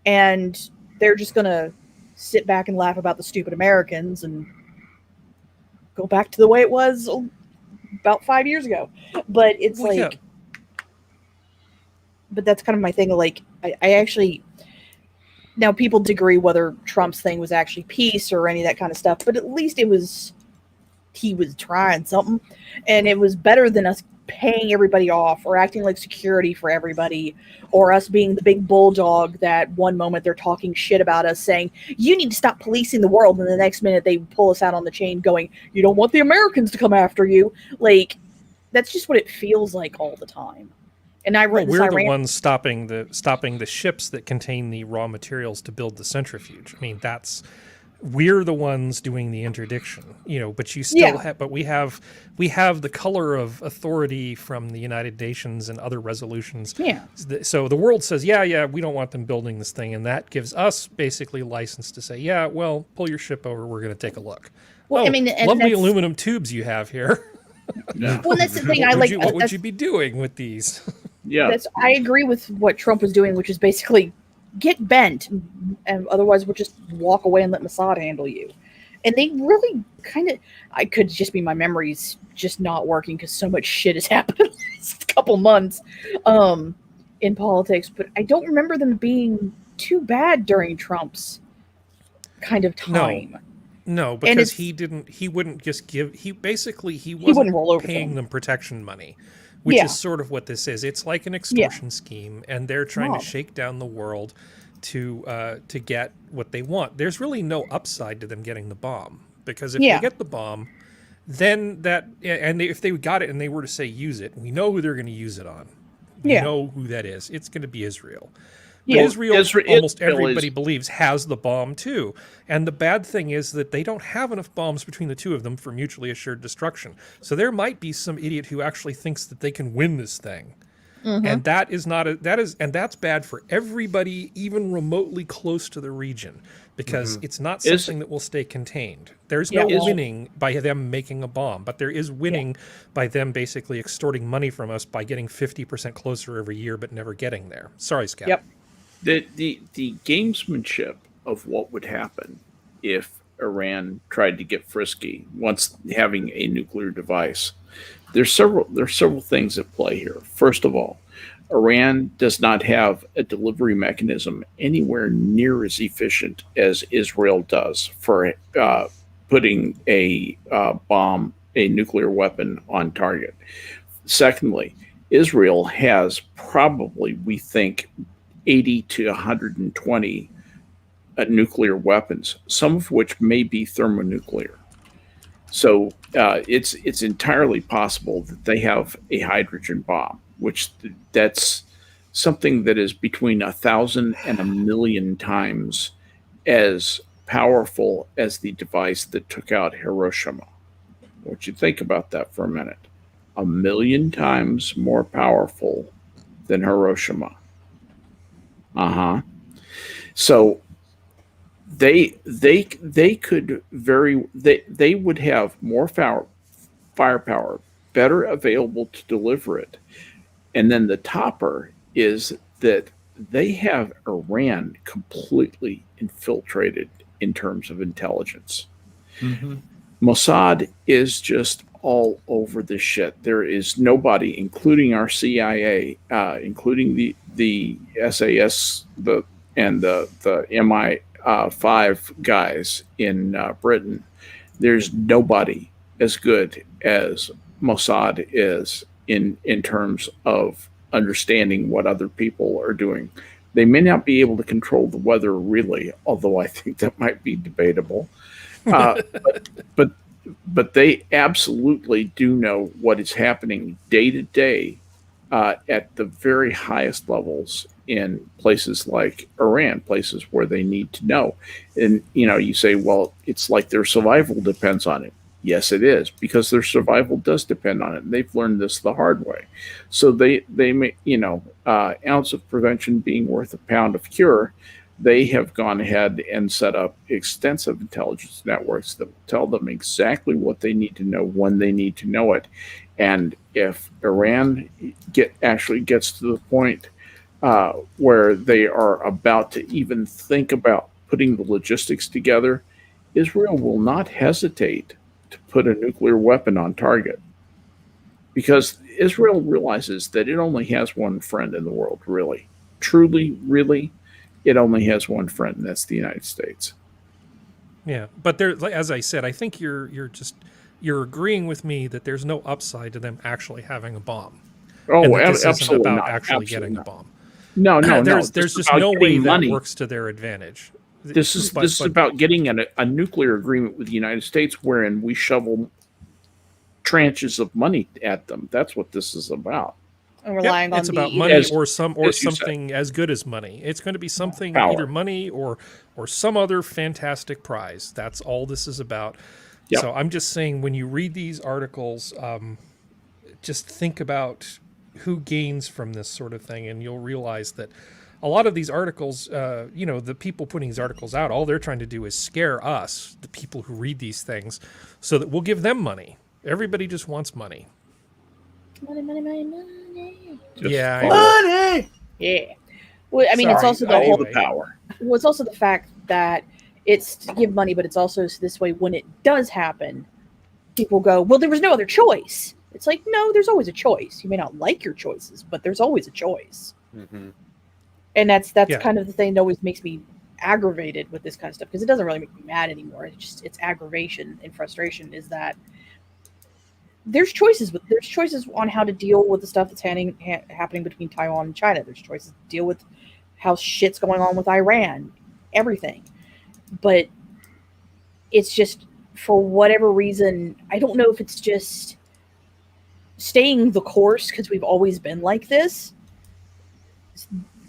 and they're just going to sit back and laugh about the stupid Americans and go back to the way it was about 5 years ago. But it's but that's kind of my thing. Like, I actually, now people disagree whether Trump's thing was actually peace or any of that kind of stuff, but at least he was trying something, and it was better than us paying everybody off or acting like security for everybody, or us being the big bulldog that one moment they're talking shit about us, saying, you need to stop policing the world, and the next minute they pull us out on the chain going, you don't want the Americans to come after you. Like, that's just what it feels like all the time. And we're the ones stopping the ships that contain the raw materials to build the centrifuge. I mean, we're the ones doing the interdiction, but you still have, but we have the color of authority from the United Nations and other resolutions. Yeah. So the world says, yeah, we don't want them building this thing. And that gives us basically license to say, yeah, well, pull your ship over. We're going to take a look. Well, I mean, lovely aluminum tubes you have here. Yeah. Well, that's the thing. What would you be doing with these? Yeah. I agree with what Trump was doing, which is basically get bent, and otherwise we'll just walk away and let MotZ handle you. And they really kind of, I could just be my memories just not working because so much shit has happened in the last couple months in politics, but I don't remember them being too bad during Trump's kind of time. No, because he wouldn't just give, he wasn't roll over paying them protection money, which is sort of what this is. It's like an extortion scheme, and they're trying to shake down the world to get what they want. There's really no upside to them getting the bomb, because if they get the bomb, then if they got it and they were to say use it, we know who they're going to use it on. We know who that is. It's going to be Israel. But Israel, almost everybody believes, has the bomb too. And the bad thing is that they don't have enough bombs between the two of them for mutually assured destruction. So there might be some idiot who actually thinks that they can win this thing. Mm-hmm. And that is and that's bad for everybody, even remotely close to the region, because it's not something that will stay contained. There's no winning by them making a bomb, but there is winning by them basically extorting money from us by getting 50% closer every year, but never getting there. Sorry, Skep. Yep. The gamesmanship of what would happen if Iran tried to get frisky once having a nuclear device. There's several things at play here. First of all, Iran does not have a delivery mechanism anywhere near as efficient as Israel does for putting a nuclear weapon on target. Secondly, Israel has probably, we think, 80 to 120 nuclear weapons, some of which may be thermonuclear. So it's entirely possible that they have a hydrogen bomb, which that's something that is between 1,000 and 1,000,000 times as powerful as the device that took out Hiroshima. I want you to think about that for a minute. 1,000,000 times more powerful than Hiroshima. So they would have more firepower, better available to deliver it. And then the topper is that they have Iran completely infiltrated in terms of intelligence. Mm-hmm. MotZ is just all over this shit. There is nobody, including our CIA, including the SAS, and the MI5 guys in Britain. There's nobody as good as MotZ is in terms of understanding what other people are doing. They may not be able to control the weather really, although I think that might be debatable. But they absolutely do know what is happening day to day at the very highest levels in places like Iran, places where they need to know. And, you say, well, it's like their survival depends on it. Yes, it is, because their survival does depend on it. And they've learned this the hard way. So they may, ounce of prevention being worth a pound of cure. they have gone ahead and set up extensive intelligence networks that tell them exactly what they need to know when they need to know it. And if Iran actually gets to the point where they are about to even think about putting the logistics together, Israel will not hesitate to put a nuclear weapon on target, because Israel realizes that it only has one friend in the world, really. Truly, really, it only has one friend, and that's the United States. Yeah, but there, as I said, I think you're agreeing with me that there's no upside to them actually having a bomb. Oh, and that this absolutely isn't about not. actually Absolutely getting not. a bomb. No. There's This is just about no way getting that money. works to their advantage. This is about getting a nuclear agreement with the United States, wherein we shovel tranches of money at them. That's what this is about. And relying on it's about the money as or you something as good as money. It's going to be something Power. either money or some other fantastic prize. That's all this is about. Yep. So I'm just saying, when you read these articles, just think about who gains from this sort of thing, and you'll realize that a lot of these articles, the people putting these articles out, all they're trying to do is scare us, the people who read these things, so that we'll give them money. Everybody just wants money. Money. Just Yeah, I follow Money! Yeah. Well, I mean, it's Sorry, also the anyway. whole. the power. Well, it's also the fact that it's to give money, but it's also this way when it does happen, people go, well, there was no other choice. It's like, no, there's always a choice. You may not like your choices, but there's always a choice. Mm-hmm. And that's Yeah. kind of the thing that always makes me aggravated with this kind of stuff, because it doesn't really make me mad anymore. It's aggravation and frustration is that there's choices on how to deal with the stuff that's happening between Taiwan and China. There's choices to deal with how shit's going on with Iran, everything. But it's just, for whatever reason, I don't know if it's just staying the course because we've always been like this,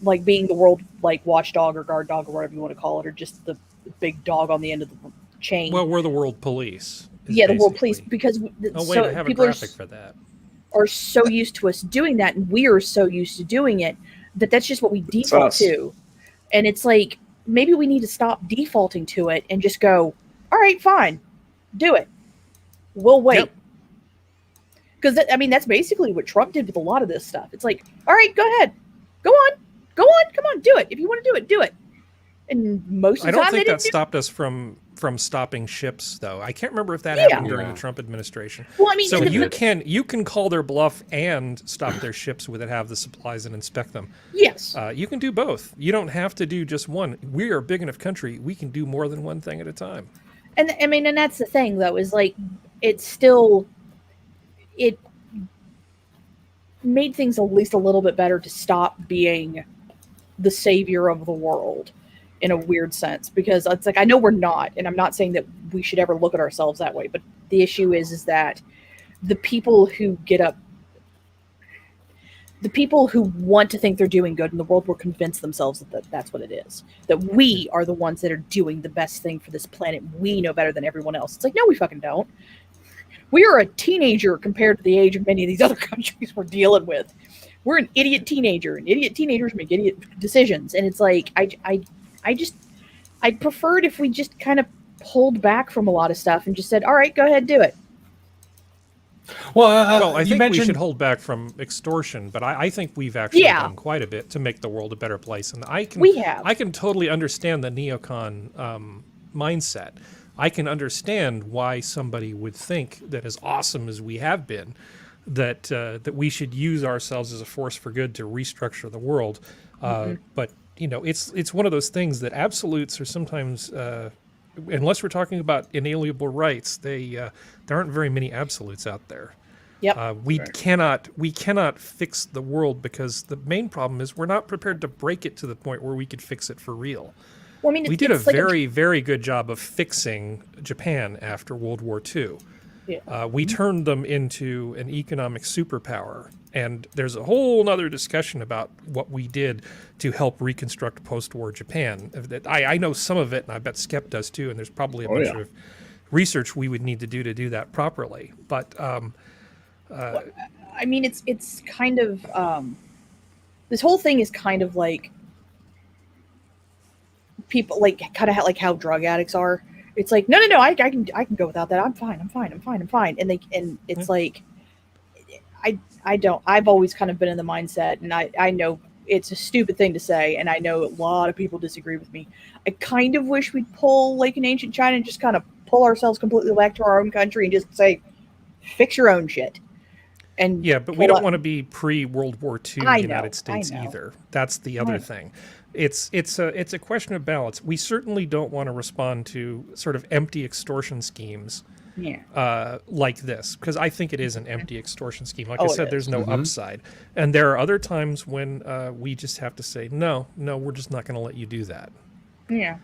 like being the world like watchdog or guard dog or whatever you want to call it, or just the big dog on the end of the chain. Well, we're the world police. Yeah, the world police, because Oh wait, I have a people graphic for that. are so used to us doing that, and we are so used to doing it that's just what we default us. to. And it's like, maybe we need to stop defaulting to it and just go, all right, fine, do it. We'll wait. Yep. Because that's basically what Trump did with a lot of this stuff. It's like, all right, go ahead, go on, come on, do it. If you want to do it. And most of I the don't time, think they that didn't stopped us from stopping ships, though. I can't remember if that Yeah. happened during Yeah. the Trump administration. Well, I mean, So and you can call their bluff and stop their ships with it, have the supplies and inspect them. yes, You can do both. You don't have to do just one. We are a big enough country. We can do more than one thing at a time. and and that's the thing, though, is like it made things at least a little bit better to stop being the savior of the world in a weird sense, because it's like, I know we're not, and I'm not saying that we should ever look at ourselves that way, but the issue is that the people who want to think they're doing good in the world will convince themselves that that's what it is, that we are the ones that are doing the best thing for this planet. We know better than everyone else. It's like, no, we fucking don't. We are a teenager compared to the age of many of these other countries we're dealing with. We're an idiot teenager, and idiot teenagers make idiot decisions. And it's like, I preferred if we just kind of pulled back from a lot of stuff and just said, all right, go ahead, do it. Well, I you think mentioned we should hold back from extortion, but I think we've actually Yeah. done quite a bit to make the world a better place. And I can totally understand the neocon mindset. I can understand why somebody would think that, as awesome as we have been, that we should use ourselves as a force for good to restructure the world. But it's one of those things that absolutes are sometimes, unless we're talking about inalienable rights, there aren't very many absolutes out there. Yep. We cannot fix the world, because the main problem is we're not prepared to break it to the point where we could fix it for real. Well, I mean, We did a it's like very, very good job of fixing Japan after World War II. Yeah. We turned them into an economic superpower. And there's a whole other discussion about what we did to help reconstruct post-war Japan. I know some of it, and I bet Skep does too, and there's probably a bunch of research we would need to do that properly. But I mean, it's kind of this whole thing is kind of like people like kind of like how drug addicts are. It's like no, I can go without that. I'm fine. And it's like I've always kind of been in the mindset, and I know it's a stupid thing to say, and I know a lot of people disagree with me. I kind of wish we'd pull like an ancient China and just kind of pull ourselves completely back to our own country and just say, fix your own shit. And yeah, but we don't want to be pre-World War II United States I know. either. That's the other thing. It's a question of balance. We certainly don't want to respond to sort of empty extortion schemes like this, because I think it is an empty extortion scheme. Like I said, there's no upside. And there are other times when we just have to say, no, we're just not going to let you do that. Yeah.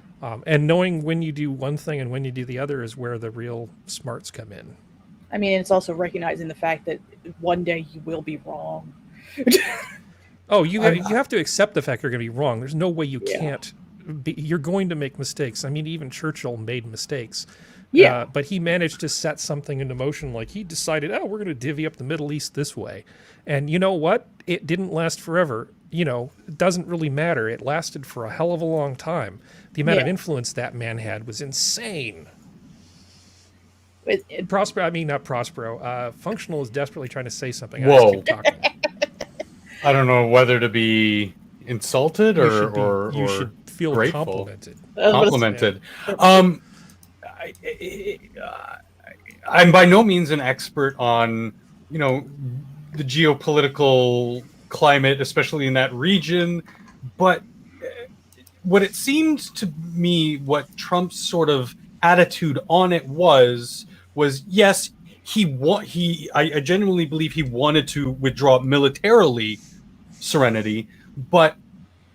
And knowing when you do one thing and when you do the other is where the real smarts come in. I mean, it's also recognizing the fact that one day you will be wrong. Oh, you have to accept the fact you're going to be wrong. There's no way you can't be. You're going to make mistakes. I mean, even Churchill made mistakes. Yeah. But he managed to set something into motion. Like he decided, we're going to divvy up the Middle East this way. And you know what? It didn't last forever. You know, it doesn't really matter. It lasted for a hell of a long time. The amount of influence that man had was insane. Not Prospero. Functional is desperately trying to say something. Whoa. I just keep talking. I don't know whether to be insulted or you should feel grateful. Complimented. I'm by no means an expert on, the geopolitical climate, especially in that region, but what it seemed to me, what Trump's sort of attitude on it was yes, I genuinely believe he wanted to withdraw militarily Serenity, but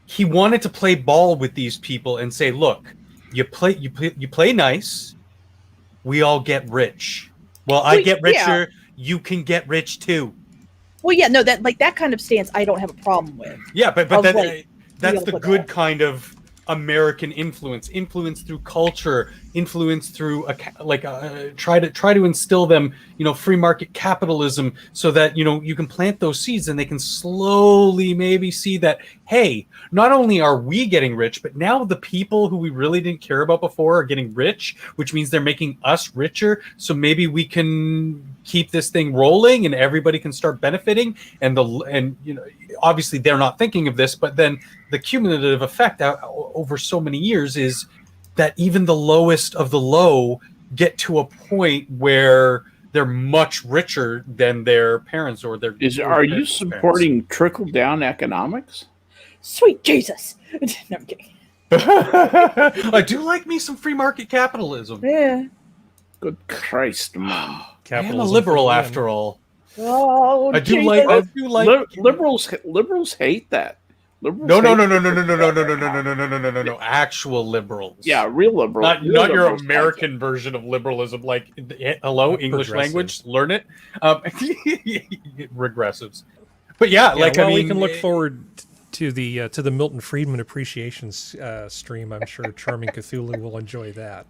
he wanted to play ball with these people and say, look, you play nice, we all get rich. Well, I get richer, you can get rich too. Well, yeah, no, that kind of stance I don't have a problem with. Yeah, but that's the good kind of American influence through culture, influence through try to instill them, free market capitalism, so that you can plant those seeds and they can slowly maybe see that, hey, not only are we getting rich, but now the people who we really didn't care about before are getting rich, which means they're making us richer. So maybe we can keep this thing rolling and everybody can start benefiting. And obviously they're not thinking of this, but then the cumulative effect over so many years is that even the lowest of the low get to a point where they're much richer than their parents or their. Are you supporting trickle-down economics? Sweet Jesus! No, I'm kidding. I do like me some free market capitalism. Yeah. Good Christ, man! I am a liberal after all. Oh, I do like liberals hate that. No. Actual liberals. Yeah, real liberals. Not your American version of liberalism. Like, hello, English language, learn it. Regressives. But we can look forward to the Milton Friedman appreciation stream. I'm sure Charming Cthulhu will enjoy that.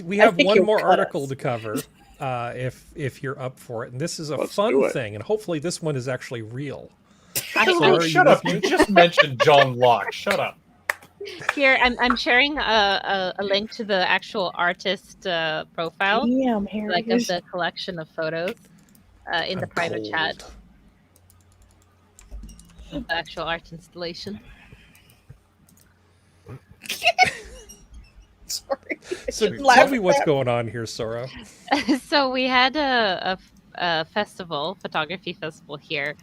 We have one more article to cover. If you're up for it, and this is a fun thing, and hopefully this one is actually real. Shut up! You just mentioned John Locke. Shut up. Here, I'm sharing a link to the actual artist profile, Damn, of the collection of photos in the private chat. The actual art installation. Sorry. So tell me what's going on here, Sora. So we had a photography festival here.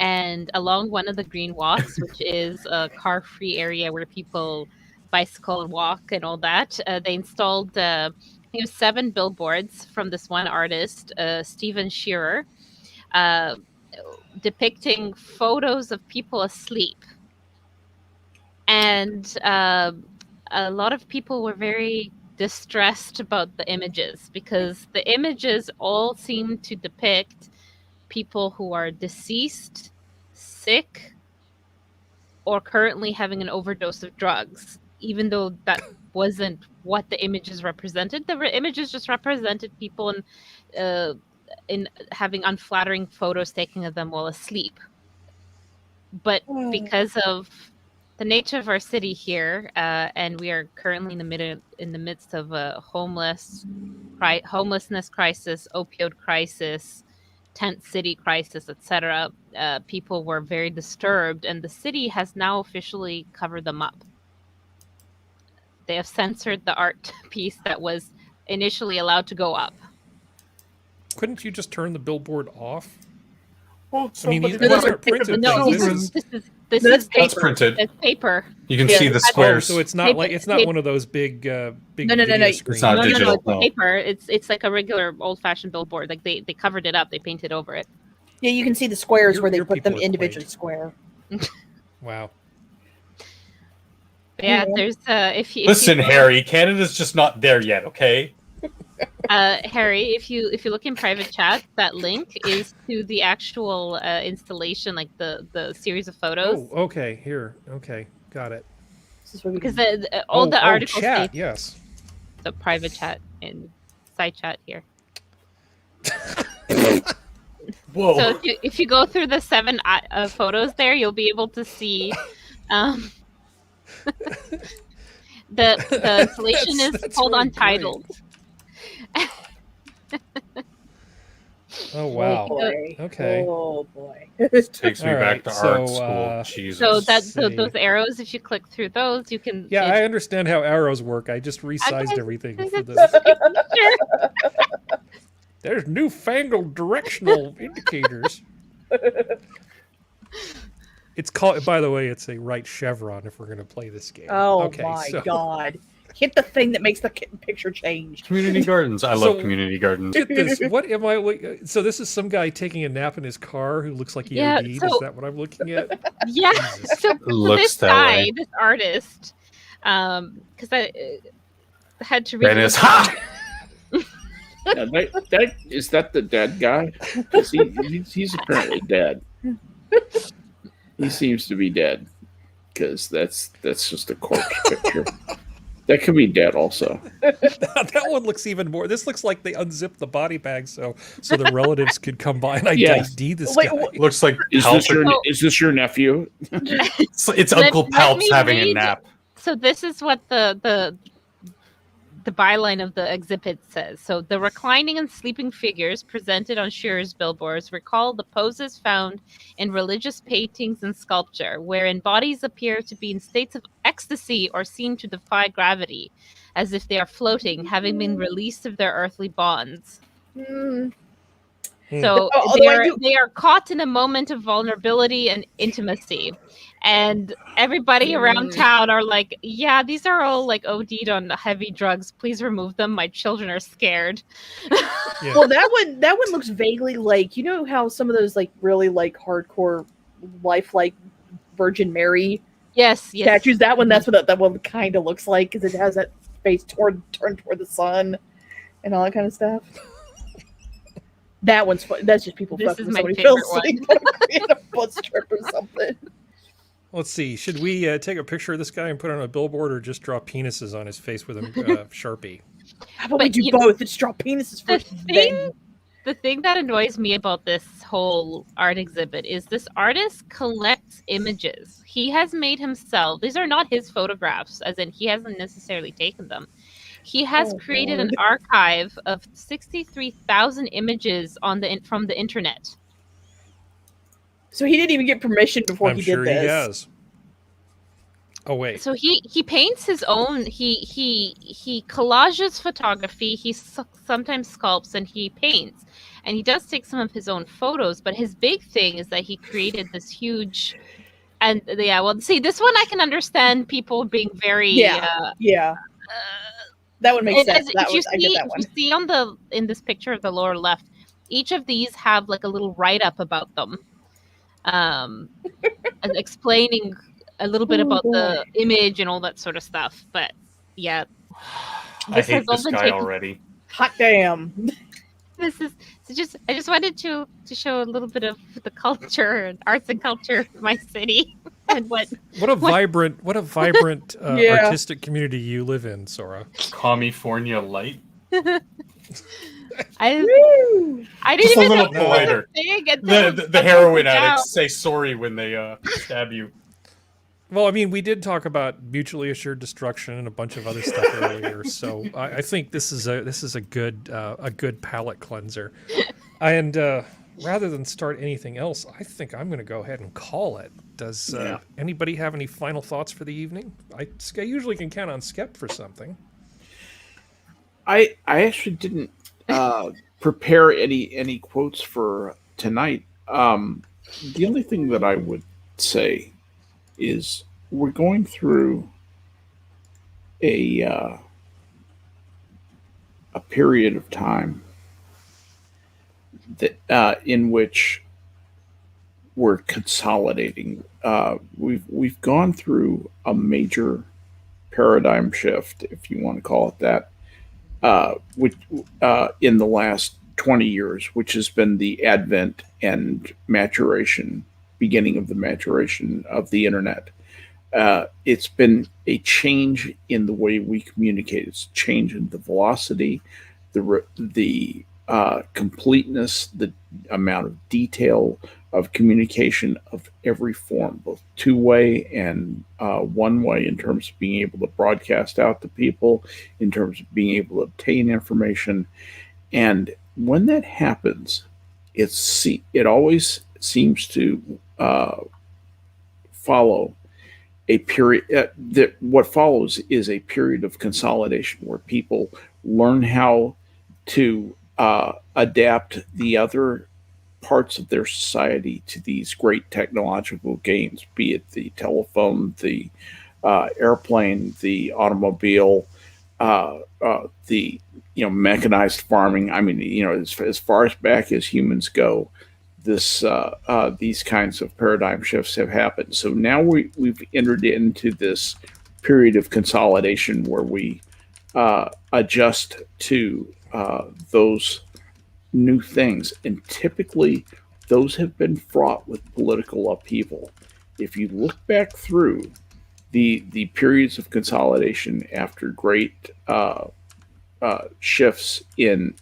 And along one of the green walks, which is a car-free area where people bicycle and walk and all that, they installed 7 billboards from this one artist, Steven Shearer, depicting photos of people asleep. And a lot of people were very distressed about the images because the images all seem to depict people who are deceased, sick, or currently having an overdose of drugs, even though that wasn't what the images represented. The images just represented people in having unflattering photos taken of them while asleep. But because of the nature of our city here, and we are currently in the midst of a homelessness crisis, opioid crisis, tent city crisis, etc. People were very disturbed, and the city has now officially covered them up. They have censored the art piece that was initially allowed to go up. Couldn't you just turn the billboard off? Well, I mean, somebody these might are think printed of No, things. children. this That's is That's paper. printed. It's paper. You can Yeah. see the Oh, squares. so it's not like it's not one of those big No, video no. screens. It's not No, digital. it's No. paper. It's like a regular old-fashioned billboard. Like they covered it up. They painted over it. Yeah, you can see the squares Your- where they your put them people are individually quaint. square. Wow. But yeah, Yeah. there's if you Listen, Harry, Canada's just not there yet, okay? Harry, if you look in private chat, that link is to the actual installation, like the series of photos. Oh, okay. Here. Okay, got it. This is what we Because can- all the articles chat. say Yes. the private chat and side chat here. Whoa. So if you go through the 7 photos there, you'll be able to see the installation is called really Untitled. great. Oh wow. Oh boy. Okay. Oh boy. Takes me All back right, to so, art school. Jesus. So see. those arrows, if you click through those, you can. Yeah, I understand how arrows work. I just resized Okay. everything for Sure. this. There's newfangled directional indicators. It's called, by the way, it's a right chevron if we're going to play this game. Oh Okay, my so- god. Hit the thing that makes the picture change. Community gardens. I love So- community gardens. Get this. What am I? So this is some guy taking a nap in his car who looks like he Yeah, OD'd. so- Is that what I'm looking at? Yeah. Jesus. So Looks this that guy, way. this artist, because I had to read. Dennis, ha! Yeah, that is that the dead guy? 'Cause he's apparently dead. He seems to be dead because that's just a corpse picture. That could be dead also. That one looks even more. This looks like they unzipped the body bag so the relatives could come by and Yeah. ID this Wait, guy. Looks like Is this your Oh. is this your nephew? it's Let- Uncle let Palps me having a read- nap. So this is what the byline of the exhibit says. So the reclining and sleeping figures presented on Shearer's billboards recall the poses found in religious paintings and sculpture, wherein bodies appear to be in states of ecstasy or seem to defy gravity, as if they are floating, having been released of their earthly bonds. Hmm. So Although I do- they are caught in a moment of vulnerability and intimacy. And everybody around town are like, yeah, these are all like OD'd on heavy drugs. Please remove them. My children are scared. Yeah. Well, that one looks vaguely like, you know how some of those like really like hardcore lifelike Virgin Mary Yes. statues. That's what that one kind of looks like because it has that face turned toward the sun and all that kind of stuff. That one's fun. That's just people This fucking is with my somebody favorite feels like in a butt strip or something. Let's see. Should we take a picture of this guy and put it on a billboard, or just draw penises on his face with a Sharpie? How about we But do you- both? Let's draw penises The first. then- the thing that annoys me about this whole art exhibit is this artist collects images. He has made himself, these are not his photographs, as in he hasn't necessarily taken them. He has Oh, created Lord. an archive of 63,000 images from the internet. So he didn't even get permission before I'm he sure did this. he has. Oh wait. So he paints his own. He collages photography. He sometimes sculpts and he paints, and he does take some of his own photos. But his big thing is that he created this huge. And yeah, well, see, this one I can understand people being very. Yeah. Yeah, that would make and sense. as- That if you was, I get see- that one. if you see in this picture of the lower left, each of these have like a little write up about them, and explaining a little bit Oh, about the boy. image and all that sort of stuff. But yeah, I This hate has all this been guy taken- already. Hot damn. this is I just wanted to show a little bit of the culture and arts and culture of my city and what What a vibrant Yeah. artistic community you live in, Sora. California light. I Woo! I Just didn't a even little know it was politer. a thing until The heroin I found out. addicts say sorry when they stab you. Well, I mean, we did talk about mutually assured destruction and a bunch of other stuff earlier, so I think this is a good palate cleanser. And rather than start anything else, I think I'm going to go ahead and call it. Does Yeah. anybody have any final thoughts for the evening? I usually can count on Skep for something. I actually didn't prepare any quotes for tonight. The only thing that I would say is we're going through a a period of time that in which we're consolidating. We've gone through a major paradigm shift, if you want to call it that, which in the last 20 years, which has been the advent and maturation, beginning of the maturation of the internet. It's been a change in the way we communicate. It's a change in the velocity, the completeness, the amount of detail of communication of every form, both two-way and one-way, in terms of being able to broadcast out to people, in terms of being able to obtain information. And when that happens, it always seems to follow a period that what follows is a period of consolidation where people learn how to adapt the other parts of their society to these great technological gains, be it the telephone, the airplane, the automobile, the mechanized farming. I mean, as far as back as humans go, these kinds of paradigm shifts have happened. So now we've entered into this period of consolidation where we adjust to those new things, and typically those have been fraught with political upheaval. If you look back through the periods of consolidation after great shifts in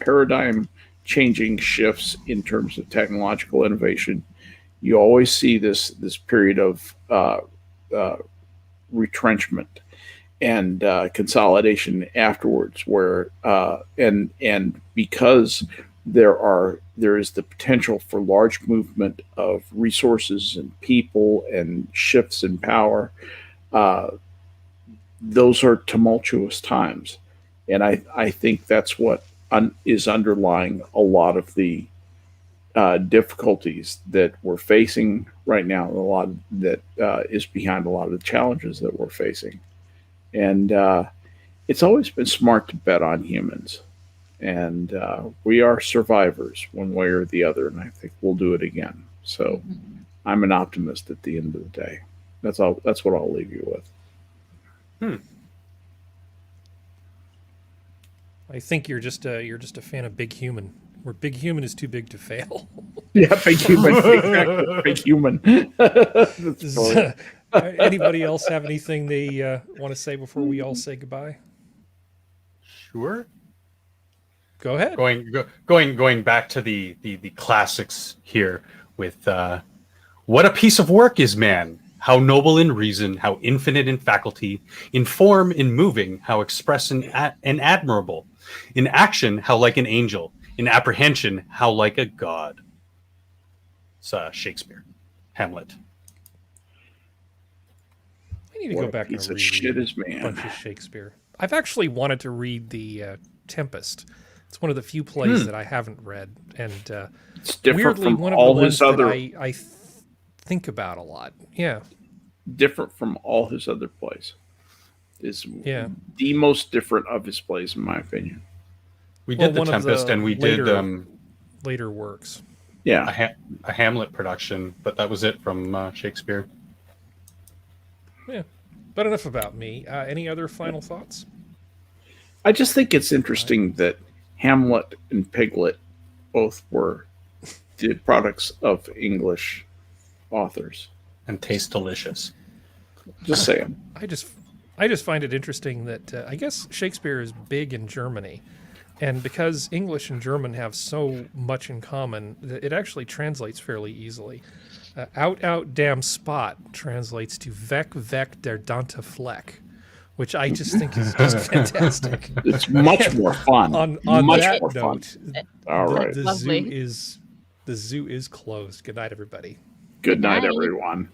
paradigm changing shifts in terms of technological innovation, you always see this period of retrenchment and consolidation afterwards, where and because there is the potential for large movement of resources and people and shifts in power, those are tumultuous times, and I think that's what is underlying a lot of the difficulties that we're facing right now, a lot that is behind a lot of the challenges that we're facing. And it's always been smart to bet on humans. And we are survivors one way or the other, and I think we'll do it again. So I'm an optimist at the end of the day. That's all. That's what I'll leave you with. I think you're just a fan of Big Human, where Big Human is too big to fail. Yeah, big human. Exactly. Big human. That's brilliant. Anybody else have anything they want to say before we all say goodbye? Sure. Go ahead. Going back to the classics here with what a piece of work is man, how noble in reason, how infinite in faculty, in form, in moving, how express and admirable, in action, how like an angel, in apprehension, how like a god. It's Shakespeare, Hamlet. I need to go back and piece of read shit is a man. bunch of Shakespeare. I've actually wanted to read the Tempest. It's one of the few plays that I haven't read, and It's different weirdly from one of all the ones his other. that I think about a lot. Yeah, Different from all his other plays. Is Yeah. the most different of his plays, in my opinion. We Well, did the one of Tempest, the and we later- did later works. Yeah, a Hamlet production, but that was it from Shakespeare. Yeah, but enough about me. Any other final thoughts? I just think it's interesting that Hamlet and Piglet both were the products of English authors. And taste delicious. Just saying. I just find it interesting that I guess Shakespeare is big in Germany, And because English and German have so much in common, it actually translates fairly easily. Out, damn spot translates to Weg, der Dante Fleck, which I just think is just fantastic. It's much more fun. On much that more fun. note, All right. the Lovely. zoo is closed. Good night, everybody. Good night, Bye. everyone.